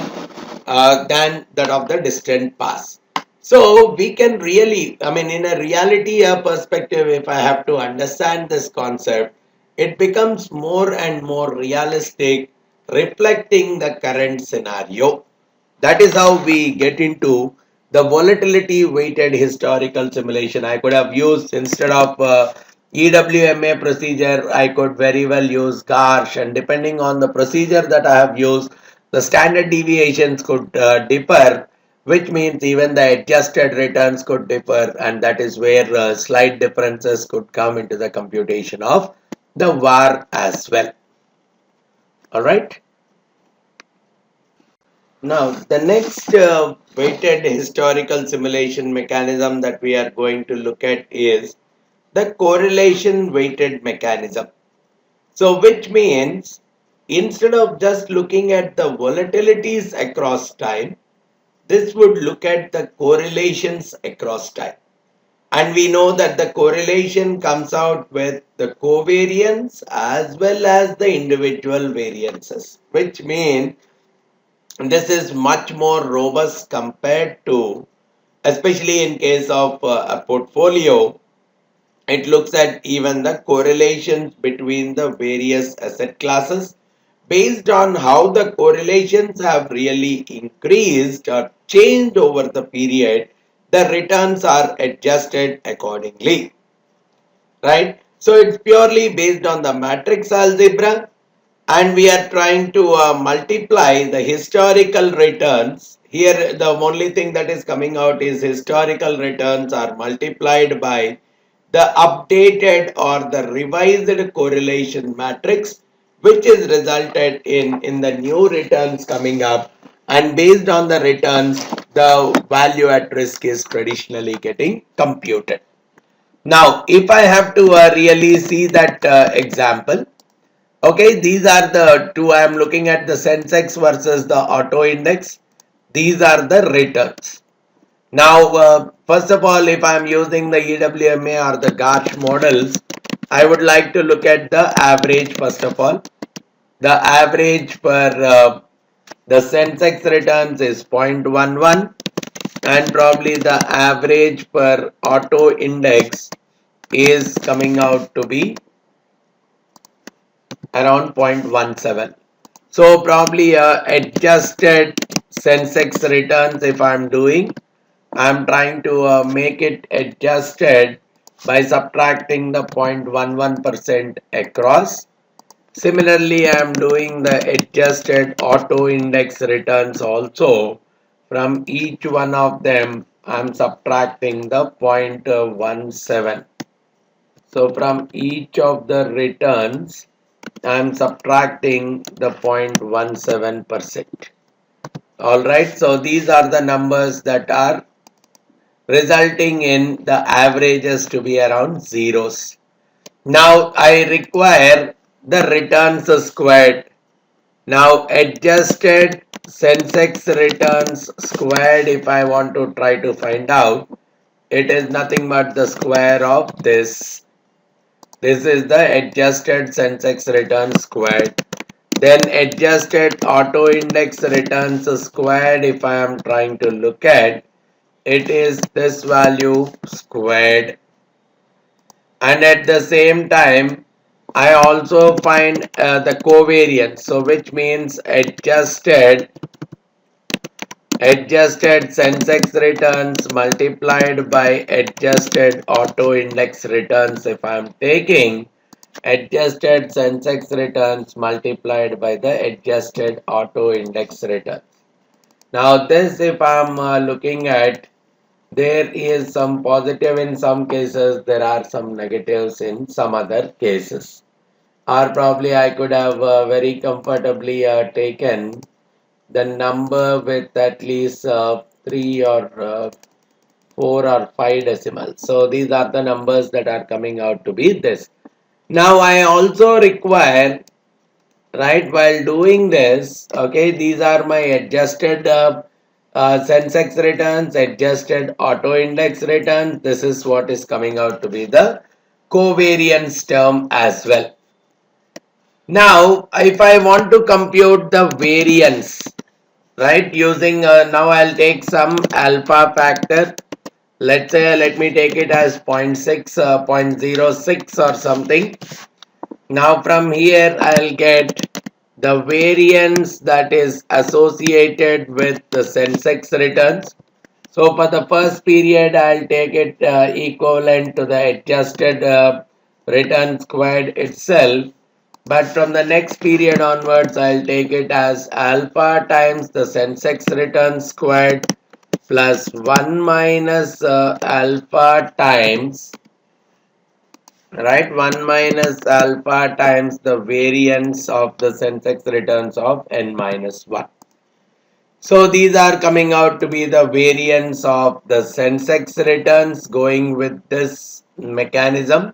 that of the distant past. So we can really, I mean, in a reality perspective, if I have to understand this concept, it becomes more and more realistic, reflecting the current scenario. That is how we get into the volatility weighted historical simulation. I could have used, instead of EWMA procedure, I could very well use GARSH, and depending on the procedure that I have used, the standard deviations could differ, which means even the adjusted returns could differ, and that is where slight differences could come into the computation of the VAR as well. All right. Now, the next weighted historical simulation mechanism that we are going to look at is the correlation weighted mechanism. So, which means instead of just looking at the volatilities across time, this would look at the correlations across time. And we know that the correlation comes out with the covariance as well as the individual variances, which means this is much more robust compared to, especially in case of a portfolio, it looks at even the correlations between the various asset classes. Based on how the correlations have really increased or changed over the period, the returns are adjusted accordingly, right? So it's purely based on the matrix algebra, and we are trying to multiply the historical returns. Here the only thing that is coming out is historical returns are multiplied by the updated or the revised correlation matrix, which is resulted in the new returns coming up, and based on the returns the value at risk is traditionally getting computed. Now if I have to really see that example, okay, these are the two. I am looking at the Sensex versus the auto index. These are the returns. Now, first of all, if I am using the EWMA or the GARCH models, I would like to look at the average first of all. The average for the Sensex returns is 0.11, and probably the average per auto index is coming out to be around 0.17. So probably adjusted Sensex returns if I'm doing, I'm trying to make it adjusted by subtracting the 0.11% across. Similarly, I am doing the adjusted auto index returns also. From each one of them, I am subtracting the 0.17. So from each of the returns, I am subtracting the 0.17%. Alright, so these are the numbers that are resulting in the averages to be around zeros. Now I require the returns squared. Now adjusted Sensex returns squared, if I want to try to find out, it is nothing but the square of this. This is the adjusted Sensex return squared. Then adjusted auto index returns squared, if I am trying to look at, it is this value squared. And at the same time, I also find the covariance. So which means adjusted Sensex returns multiplied by adjusted auto index returns. If I am taking adjusted Sensex returns multiplied by the adjusted auto index returns. Now this, if I am looking at, there is some positive in some cases, there are some negatives in some other cases. Or probably I could have very comfortably taken the number with at least 3 or 4 or 5 decimals. So these are the numbers that are coming out to be this. Now I also require, right, while doing this, okay, these are my adjusted Sensex returns, adjusted auto index returns. This is what is coming out to be the covariance term as well. Now if I want to compute the variance, right, using now I'll take some alpha factor. Let's say, let me take it as 0.6, 0.06 or something. Now from here I'll get the variance that is associated with the Sensex returns. So for the first period I'll take it equivalent to the adjusted return squared itself. But from the next period onwards I'll take it as alpha times the Sensex return squared plus 1 minus alpha times, right, 1 minus alpha times the variance of the Sensex returns of n minus 1. So these are coming out to be the variance of the Sensex returns going with this mechanism.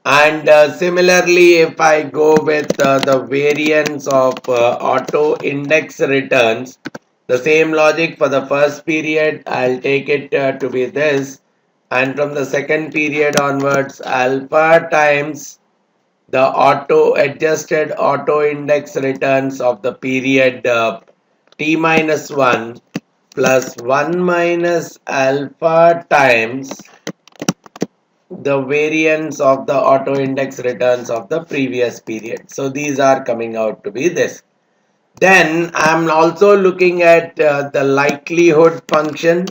And similarly, if I go with the variance of auto index returns, the same logic for the first period, I'll take it to be this. And from the second period onwards, alpha times the auto adjusted auto index returns of the period t minus 1 plus 1 minus alpha times the variance of the auto index returns of the previous period. So these are coming out to be this. Then I'm also looking at the likelihood function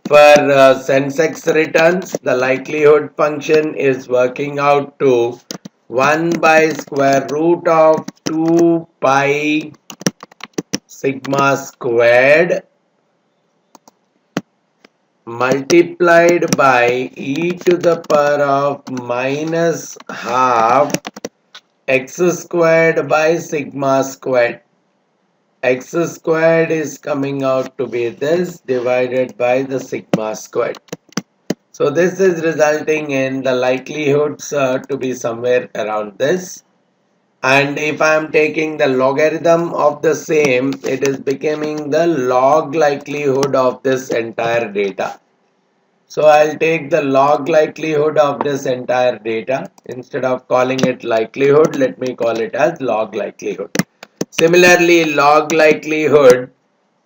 for Sensex returns. The likelihood function is working out to 1 by square root of 2 pi sigma squared multiplied by e to the power of minus half x squared by sigma squared. X squared is coming out to be this divided by the sigma squared. So this is resulting in the likelihoods to be somewhere around this. And if I am taking the logarithm of the same, it is becoming the log likelihood of this entire data. So I'll take the log likelihood of this entire data. Instead of calling it likelihood, let me call it as log likelihood. Similarly, log likelihood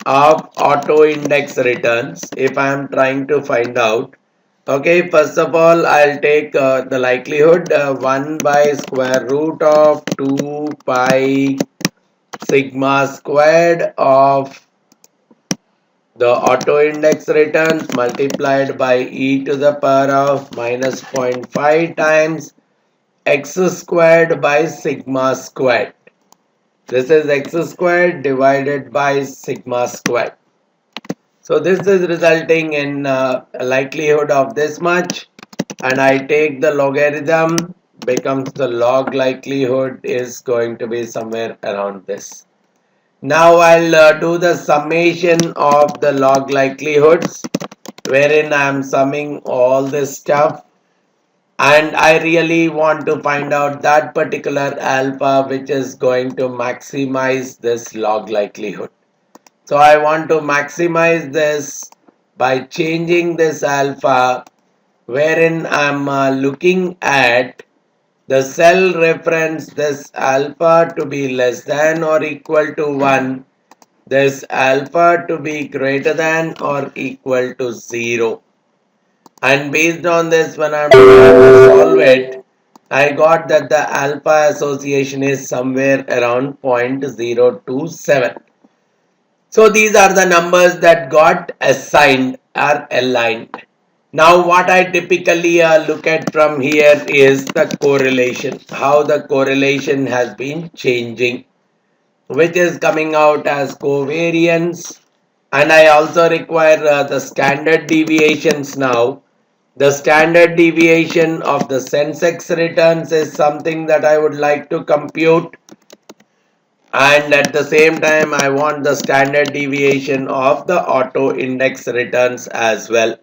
of auto index returns, if I am trying to find out. Okay, first of all, I'll take the likelihood 1 by square root of 2 pi sigma squared of the auto index returns multiplied by e to the power of minus 0.5 times x squared by sigma squared. This is x squared divided by sigma squared. So this is resulting in a likelihood of this much, and I take the logarithm, becomes the log likelihood is going to be somewhere around this. Now I'll do the summation of the log likelihoods, wherein I am summing all this stuff, and I really want to find out that particular alpha which is going to maximize this log likelihood. So I want to maximize this by changing this alpha, wherein I'm looking at the cell reference this alpha to be less than or equal to 1, this alpha to be greater than or equal to 0. And based on this, when I'm trying to solve it, I got that the alpha association is somewhere around 0.027. So these are the numbers that got assigned or aligned. Now what I typically look at from here is the correlation, how the correlation has been changing, which is coming out as covariance, and I also require the standard deviations now. The standard deviation of the Sensex returns is something that I would like to compute, and at the same time I want the standard deviation of the auto index returns as well.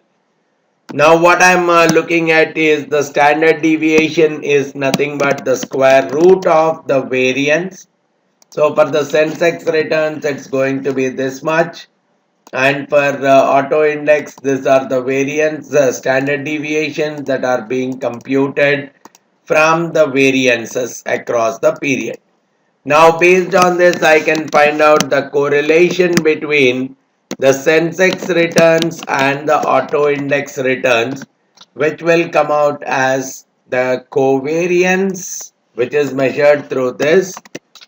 Now what I'm looking at is the standard deviation is nothing but the square root of the variance. So for the Sensex returns, it's going to be this much. And for auto index, these are the variance, standard deviations that are being computed from the variances across the period. Now based on this, I can find out the correlation between the Sensex returns and the auto index returns, which will come out as the covariance, which is measured through this,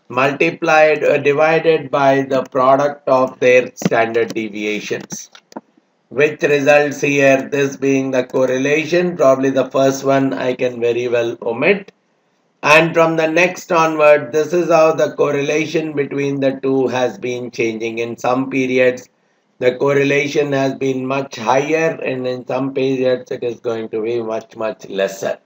multiplied divided by the product of their standard deviations, which results here this being the correlation. Probably the first one I can very well omit, and from the next onward, this is how the correlation between the two has been changing. In some periods the correlation has been much higher, and in some periods it is going to be much lesser.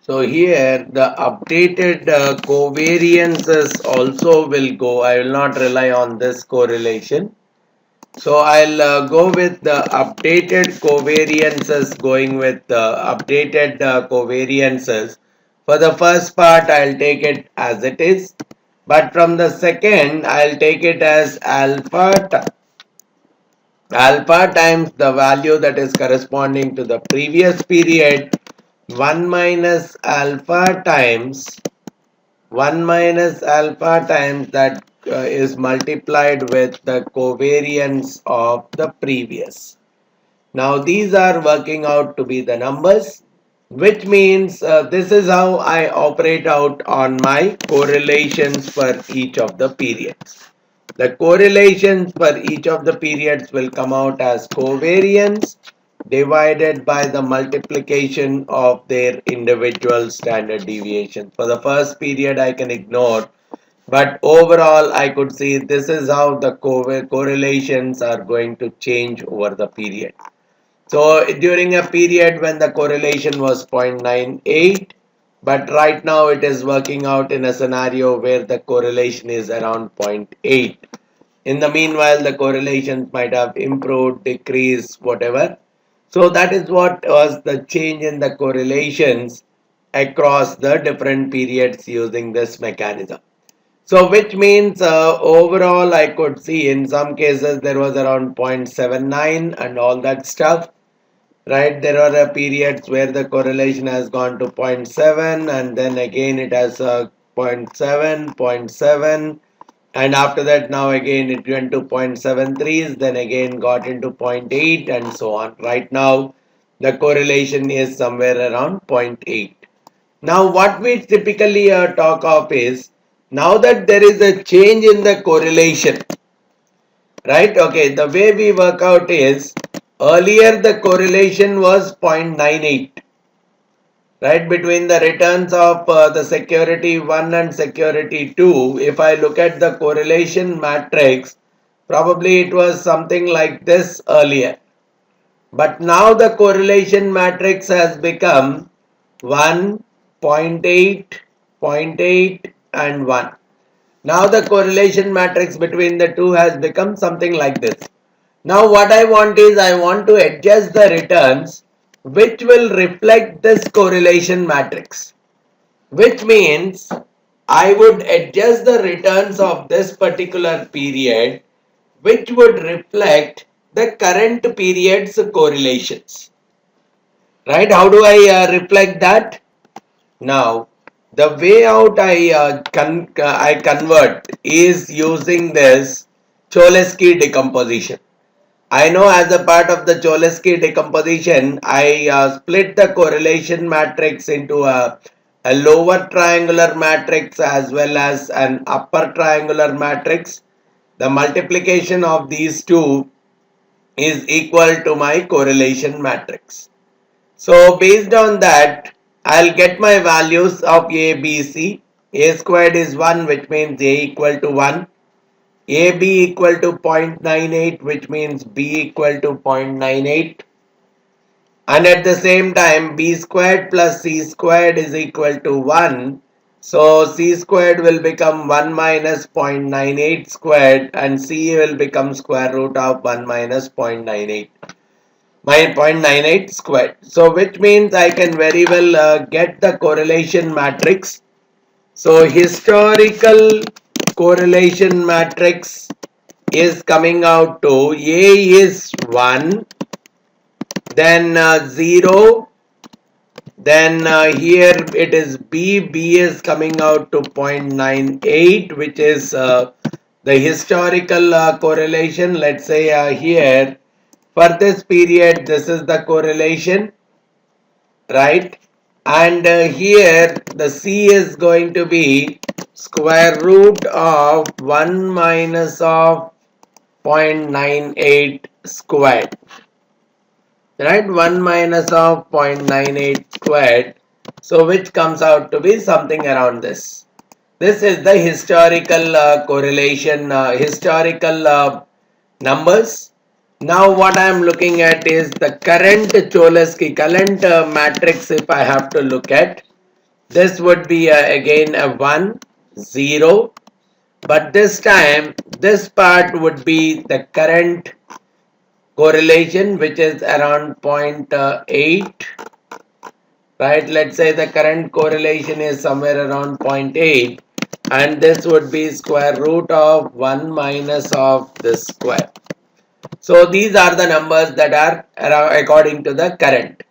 So here the updated covariances also will go. I will not rely on this correlation. So I'll go with the updated covariances, going with the updated covariances. For the first part, I'll take it as it is. But from the second, I'll take it as alpha times the value that is corresponding to the previous period, 1 minus alpha times 1 minus alpha times that is multiplied with the covariance of the previous. Now these are working out to be the numbers, which means this is how I operate out on my correlations for each of the periods. The correlations for each of the periods will come out as covariance divided by the multiplication of their individual standard deviations. For the first period I can ignore, but overall I could see this is how the correlations are going to change over the period. So during a period when the correlation was 0.98, but right now it is working out in a scenario where the correlation is around 0.8. In the meanwhile, the correlations might have improved, decreased, whatever. So that is what was the change in the correlations across the different periods using this mechanism. So which means overall I could see in some cases there was around 0.79 and all that stuff. Right, there are periods where the correlation has gone to 0.7 and then again it has 0.7, 0.7, and after that now again it went to 0.73s, then again got into 0.8 and so on. Right now the correlation is somewhere around 0.8. Now what we typically talk of is, now that there is a change in the correlation, right? Okay, the way we work out is, earlier the correlation was 0.98, right, between the returns of the security 1 and security 2. If I look at the correlation matrix, probably it was something like this earlier. But now the correlation matrix has become 1, 0.8, 0.8 and 1. Now the correlation matrix between the two has become something like this. Now what I want is, I want to adjust the returns which will reflect this correlation matrix. Which means I would adjust the returns of this particular period which would reflect the current period's correlations. Right? How do I reflect that? Now, the way out I convert is using this Cholesky decomposition. I know as a part of the Cholesky decomposition, I split the correlation matrix into a lower triangular matrix as well as an upper triangular matrix. The multiplication of these two is equal to my correlation matrix. So based on that, I'll get my values of A, B, C. A squared is 1, which means A equal to 1. AB equal to 0.98, which means B equal to 0.98. And at the same time, B squared plus C squared is equal to 1. So C squared will become 1 minus 0.98 squared and C will become square root of 1 minus 0.98. My 0.98 squared. So which means I can very well get the correlation matrix. So historical correlation matrix is coming out to A is 1, then 0, then here it is B is coming out to 0.98, which is the historical correlation. Let's say here for this period this is the correlation, right? And here the C is going to be square root of 1 minus of 0.98 squared, right? 1 minus of 0.98 squared, so which comes out to be something around this. This is the historical correlation, historical numbers. Now what I am looking at is the current Cholesky, current matrix if I have to look at. This would be again a 1, 0, but this time this part would be the current correlation, which is around 0.8, right? Let's say the current correlation is somewhere around 0.8, and this would be square root of 1 minus of this square. So these are the numbers that are according to the current.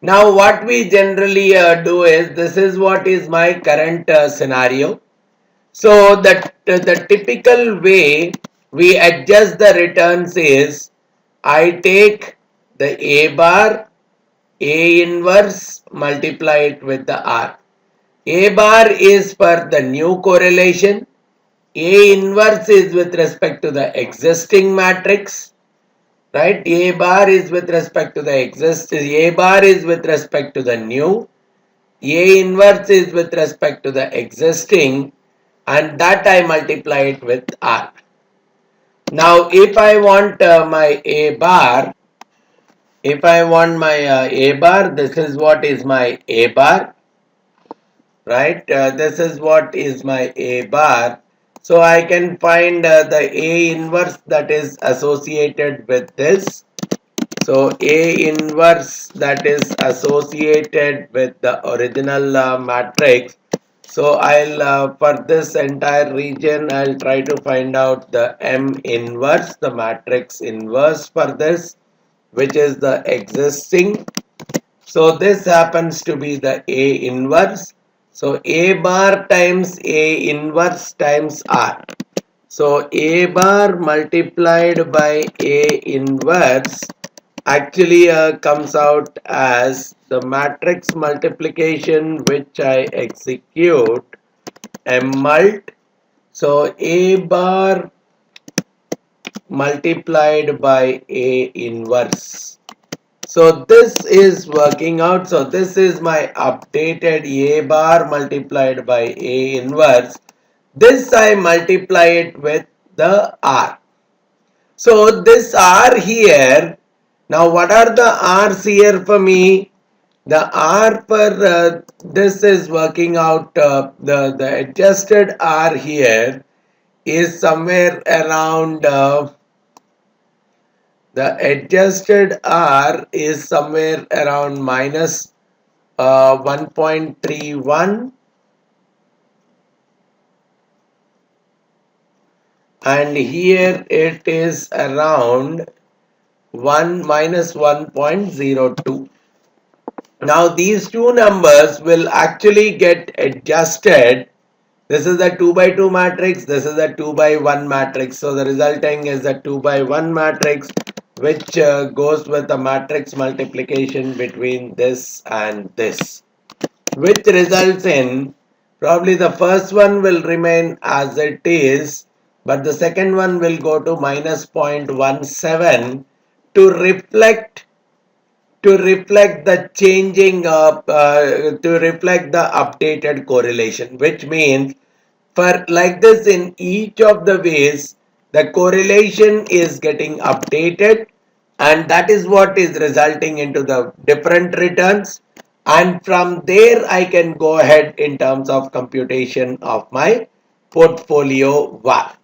Now what we generally do is, this is what is my current scenario. So the typical way we adjust the returns is, I take the A bar, A inverse, multiply it with the R. A bar is for the new correlation. A inverse is with respect to the existing matrix. Right? A bar is with respect to the A bar is with respect to the new. A inverse is with respect to the existing, and that I multiply it with R. Now if I want my A bar, A bar, this is what is my A bar, right? This is what is my A bar. So I can find the A inverse that is associated with this. So A inverse that is associated with the original matrix. So I'll for this entire region, I'll try to find out the M inverse, the matrix inverse for this, which is the existing. So this happens to be the A inverse. So A bar times A inverse times R. So A bar multiplied by A inverse actually comes out as the matrix multiplication which I execute M mult. So A bar multiplied by A inverse. So this is working out. So this is my updated A bar multiplied by A inverse. This I multiply it with the R. So this R here, now what are the R's here for me? The R for this is working out, the adjusted R here is somewhere around, the adjusted R is somewhere around minus 1.31, and here it is around 1 minus 1.02. Now these two numbers will actually get adjusted. This is the 2 by 2 matrix, this is the 2 by 1 matrix. So the resulting is a 2 by 1 matrix, which goes with the matrix multiplication between this and this, which results in, probably the first one will remain as it is, but the second one will go to minus 0.17 to reflect the changing of to reflect the updated correlation, which means for like this, in each of the ways the correlation is getting updated, and that is what is resulting into the different returns, and from there I can go ahead in terms of computation of my portfolio VAR.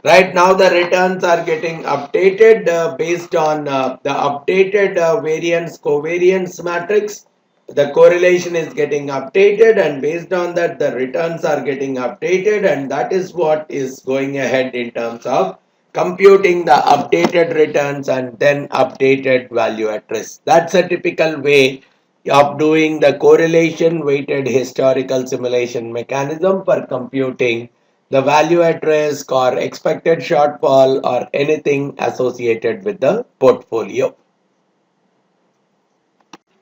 Right now the returns are getting updated based on the updated variance covariance matrix. The correlation is getting updated, and based on that the returns are getting updated, and that is what is going ahead in terms of computing the updated returns and then updated value at risk. That's a typical way of doing the correlation weighted historical simulation mechanism for computing the value at risk or expected shortfall or anything associated with the portfolio.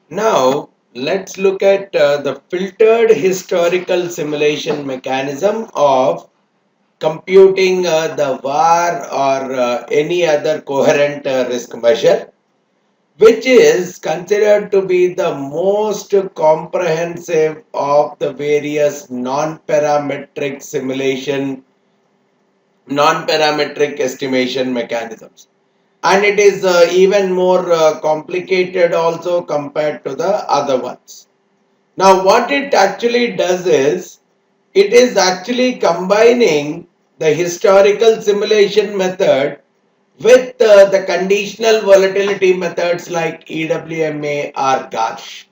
Now let's look at the filtered historical simulation mechanism of computing the VAR or any other coherent risk measure, which is considered to be the most comprehensive of the various non-parametric estimation mechanisms, and it is even more complicated also compared to the other ones. Now what it actually does is, it is actually combining the historical simulation method with the conditional volatility methods like EWMA or GARSH.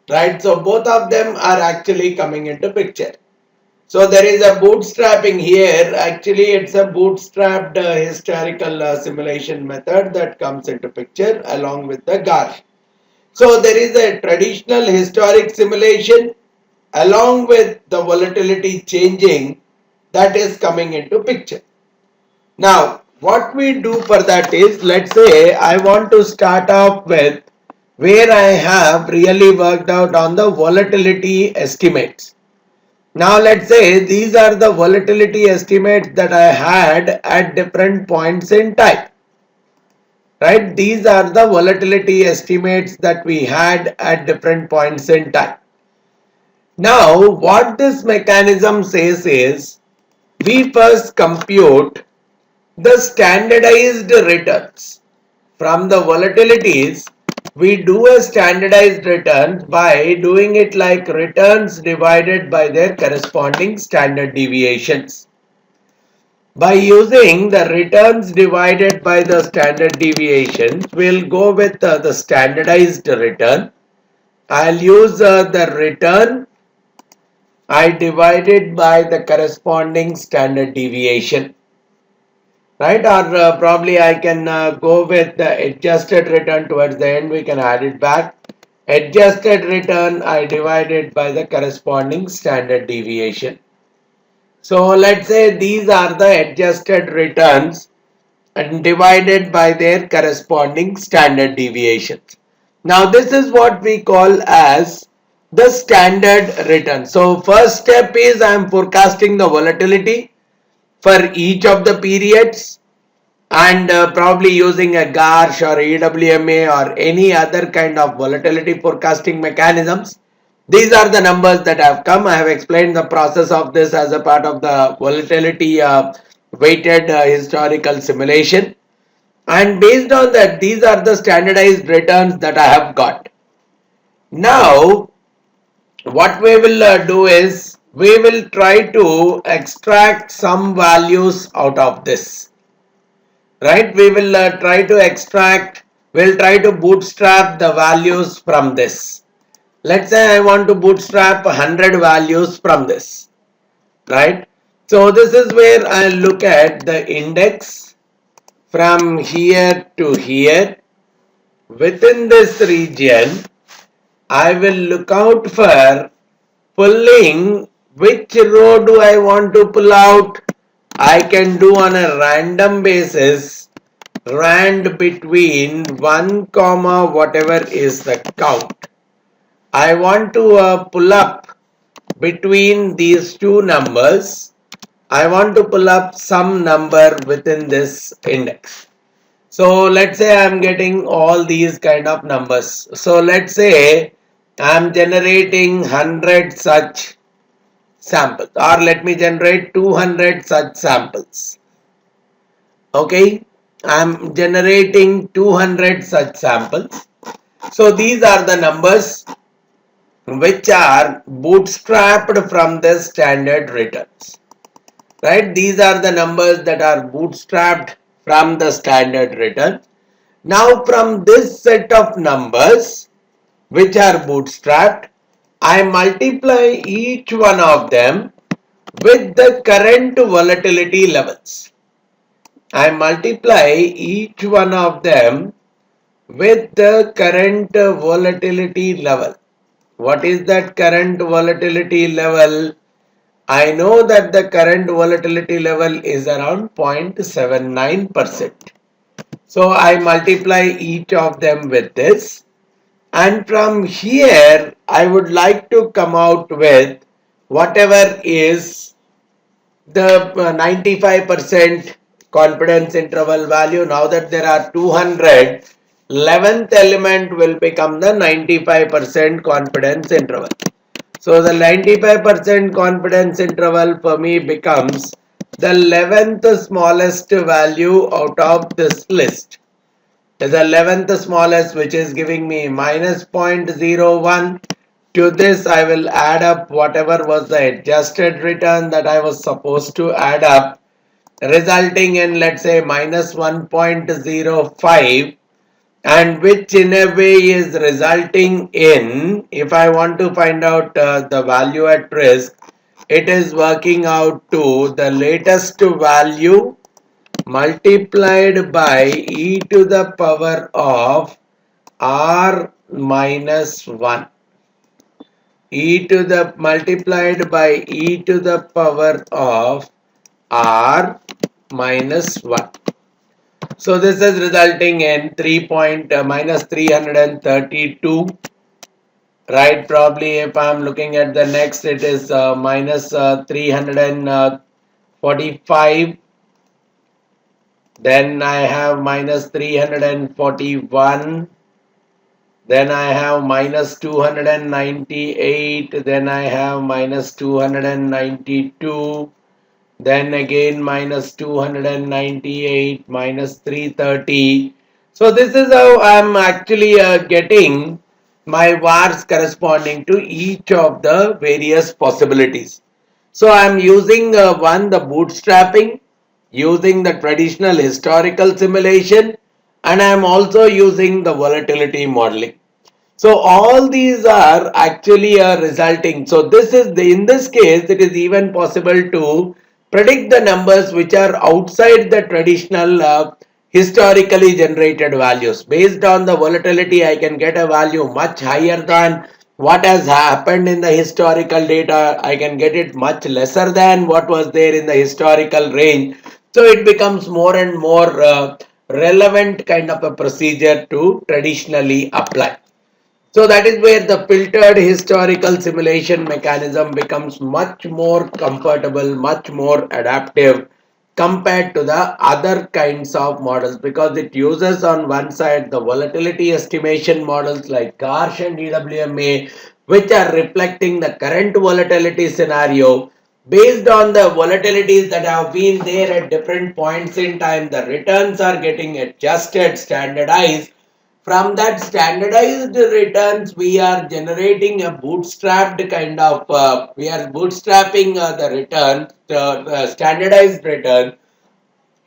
Right, so both of them are actually coming into picture. So there is a bootstrapping here. Actually, it's a bootstrapped historical simulation method that comes into picture along with the GARSH. So there is a traditional historic simulation along with the volatility changing that is coming into picture. Now, what we do for that is, let's say I want to start off with where I have really worked out on the volatility estimates. Now let's say these are the volatility estimates that I had at different points in time. Right? These are the volatility estimates that we had at different points in time. Now what this mechanism says is, we first compute the standardized returns. From the volatilities, we do a standardized return by doing it like returns divided by their corresponding standard deviations. By using the returns divided by the standard deviations, we'll go with the standardized return. I'll use the return I divided by the corresponding standard deviation. Right, or probably I can go with the adjusted return towards the end. We can add it back. Adjusted return I divided by the corresponding standard deviation. So let's say these are the adjusted returns and divided by their corresponding standard deviations. Now this is what we call as the standard return. So first step is I am forecasting the volatility for each of the periods, and probably using a GARSH or EWMA or any other kind of volatility forecasting mechanisms. These are the numbers that have come. I have explained the process of this as a part of the volatility weighted historical simulation. And based on that, these are the standardized returns that I have got. Now, what we will do is, we will try to extract some values out of this. Right, we will try to extract, we'll try to bootstrap the values from this. Let's say I want to bootstrap 100 values from this. Right, so this is where I look at the index from here to here. Within this region, I will look out for pulling. Which row do I want to pull out? I can do on a random basis, rand between 1 comma whatever is the count. I want to pull up between these two numbers. I want to pull up some number within this index. So let's say I'm getting all these kind of numbers. So let's say I'm generating 100 such samples, or let me generate 200 such samples. Okay, I'm generating 200 such samples. So these are the numbers which are bootstrapped from the standard returns. Right, these are the numbers that are bootstrapped from the standard return. Now from this set of numbers which are bootstrapped, I multiply each one of them with the current volatility levels. I multiply each one of them with the current volatility level. What is that current volatility level? I know that the current volatility level is around 0.79%. So I multiply each of them with this, and from here I would like to come out with whatever is the 95% confidence interval value. Now that there are 200, 11th element will become the 95% confidence interval. So the 95% confidence interval for me becomes the 11th smallest value out of this list. The 11th smallest, which is giving me minus 0.01, To this, I will add up whatever was the adjusted return that I was supposed to add up, resulting in, let's say, minus 1.05, and which in a way is resulting in, if I want to find out the value at risk, it is working out to the latest value multiplied by e to the power of r minus 1, e to the multiplied by e to the power of r minus 1. So this is resulting in 332, right? Probably if I'm looking at the next, it is minus 345. Then I have minus 341. Then I have minus 298. Then I have minus 292. Then again minus 298, minus 330. So this is how I'm actually getting my vars corresponding to each of the various possibilities. So I'm using one, the bootstrapping, using the traditional historical simulation, and I'm also using the volatility modeling. So all these are actually resulting. So this is in this case, it is even possible to predict the numbers which are outside the traditional historically generated values. Based on the volatility, I can get a value much higher than what has happened in the historical data. I can get it much lesser than what was there in the historical range. So it becomes more and more relevant kind of a procedure to traditionally apply. So that is where the filtered historical simulation mechanism becomes much more comfortable, much more adaptive compared to the other kinds of models, because it uses on one side the volatility estimation models like GARSH and EWMA, which are reflecting the current volatility scenario. Based on the volatilities that have been there at different points in time, the returns are getting adjusted, standardized. From that standardized returns, we are generating a bootstrapped kind of, we are bootstrapping the return, standardized return,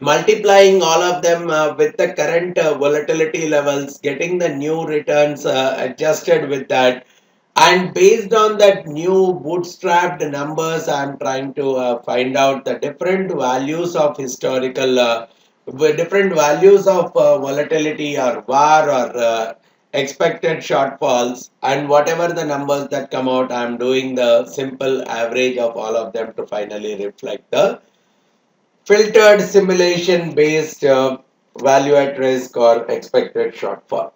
multiplying all of them with the current volatility levels, getting the new returns adjusted with that. And based on that new bootstrapped numbers, I'm trying to find out the different values of historical, different values of volatility or VAR or expected shortfalls, and whatever the numbers that come out, I'm doing the simple average of all of them to finally reflect the filtered simulation based value at risk or expected shortfall.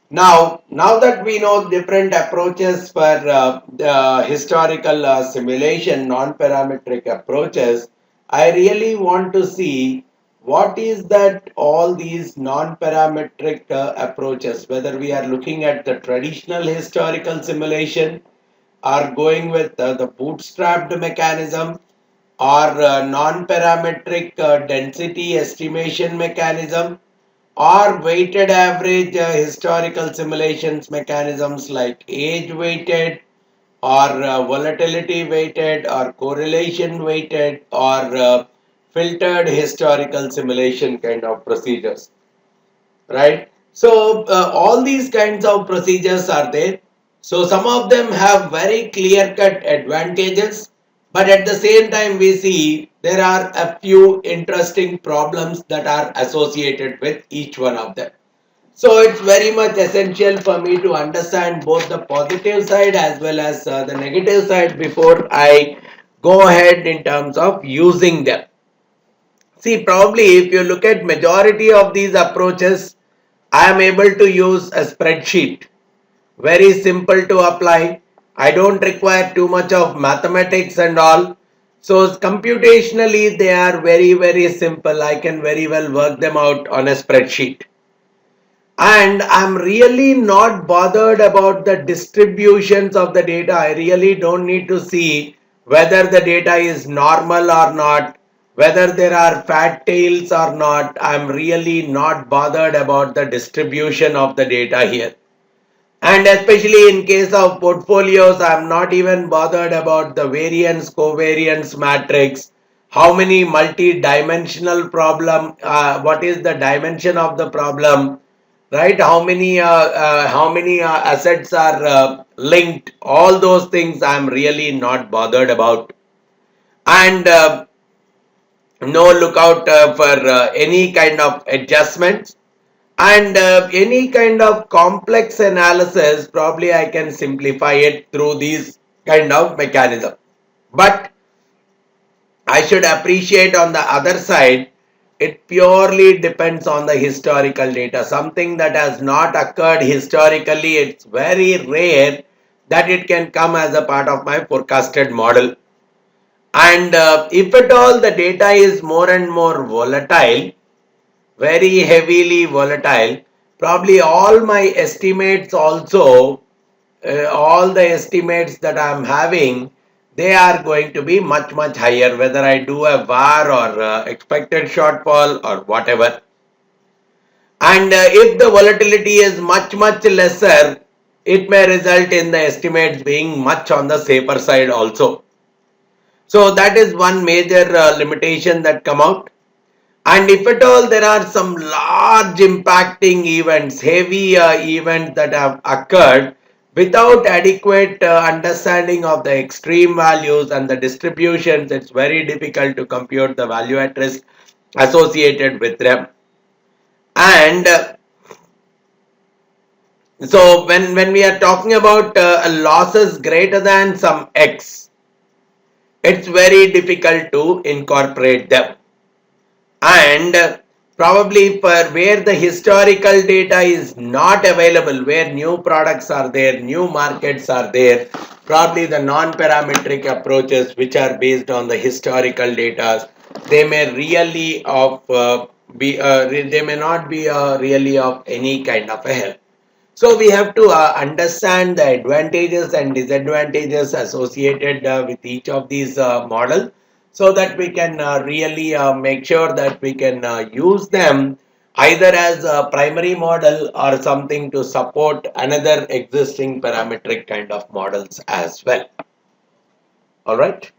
Now that we know different approaches for the historical simulation, non-parametric approaches, I really want to see what is that all these non-parametric approaches, whether we are looking at the traditional historical simulation or going with the bootstrapped mechanism or non-parametric density estimation mechanism, or weighted average historical simulations mechanisms like age weighted or volatility weighted or correlation weighted or filtered historical simulation kind of procedures, right? So all these kinds of procedures are there. So some of them have very clear cut advantages, but at the same time we see there are a few interesting problems that are associated with each one of them. So it's very much essential for me to understand both the positive side as well as the negative side before I go ahead in terms of using them. See, probably if you look at majority of these approaches, I am able to use a spreadsheet. Very simple to apply. I don't require too much of mathematics and all. So computationally they are very simple. I can very well work them out on a spreadsheet. And I'm really not bothered about the distributions of the data. I really don't need to see whether the data is normal or not, whether there are fat tails or not. I'm really not bothered about the distribution of the data here. And especially in case of portfolios, I'm not even bothered about the variance covariance matrix. How many multi-dimensional problem? What is the dimension of the problem? Right? How many assets are linked? All those things I'm really not bothered about. And no lookout for any kind of adjustments and any kind of complex analysis. Probably I can simplify it through these kind of mechanism. But I should appreciate on the other side, it purely depends on the historical data. Something that has not occurred historically, it's very rare that it can come as a part of my forecasted model. And if at all the data is more and more volatile, very heavily volatile, probably all my estimates also, all the estimates that I'm having, they are going to be much higher, whether I do a VAR or expected shortfall or whatever. And if the volatility is much lesser, it may result in the estimates being much on the safer side also. So that is one major limitation that come out. And if at all there are some large impacting events, heavy events that have occurred without adequate understanding of the extreme values and the distributions, it's very difficult to compute the value at risk associated with them. And so when we are talking about losses greater than some X, it's very difficult to incorporate them. And probably for where the historical data is not available, where new products are there, new markets are there, probably the non-parametric approaches which are based on the historical data, they may really they may not be really of any kind of a help. So we have to understand the advantages and disadvantages associated with each of these models, so that we can really make sure that we can use them either as a primary model or something to support another existing parametric kind of models as well. All right.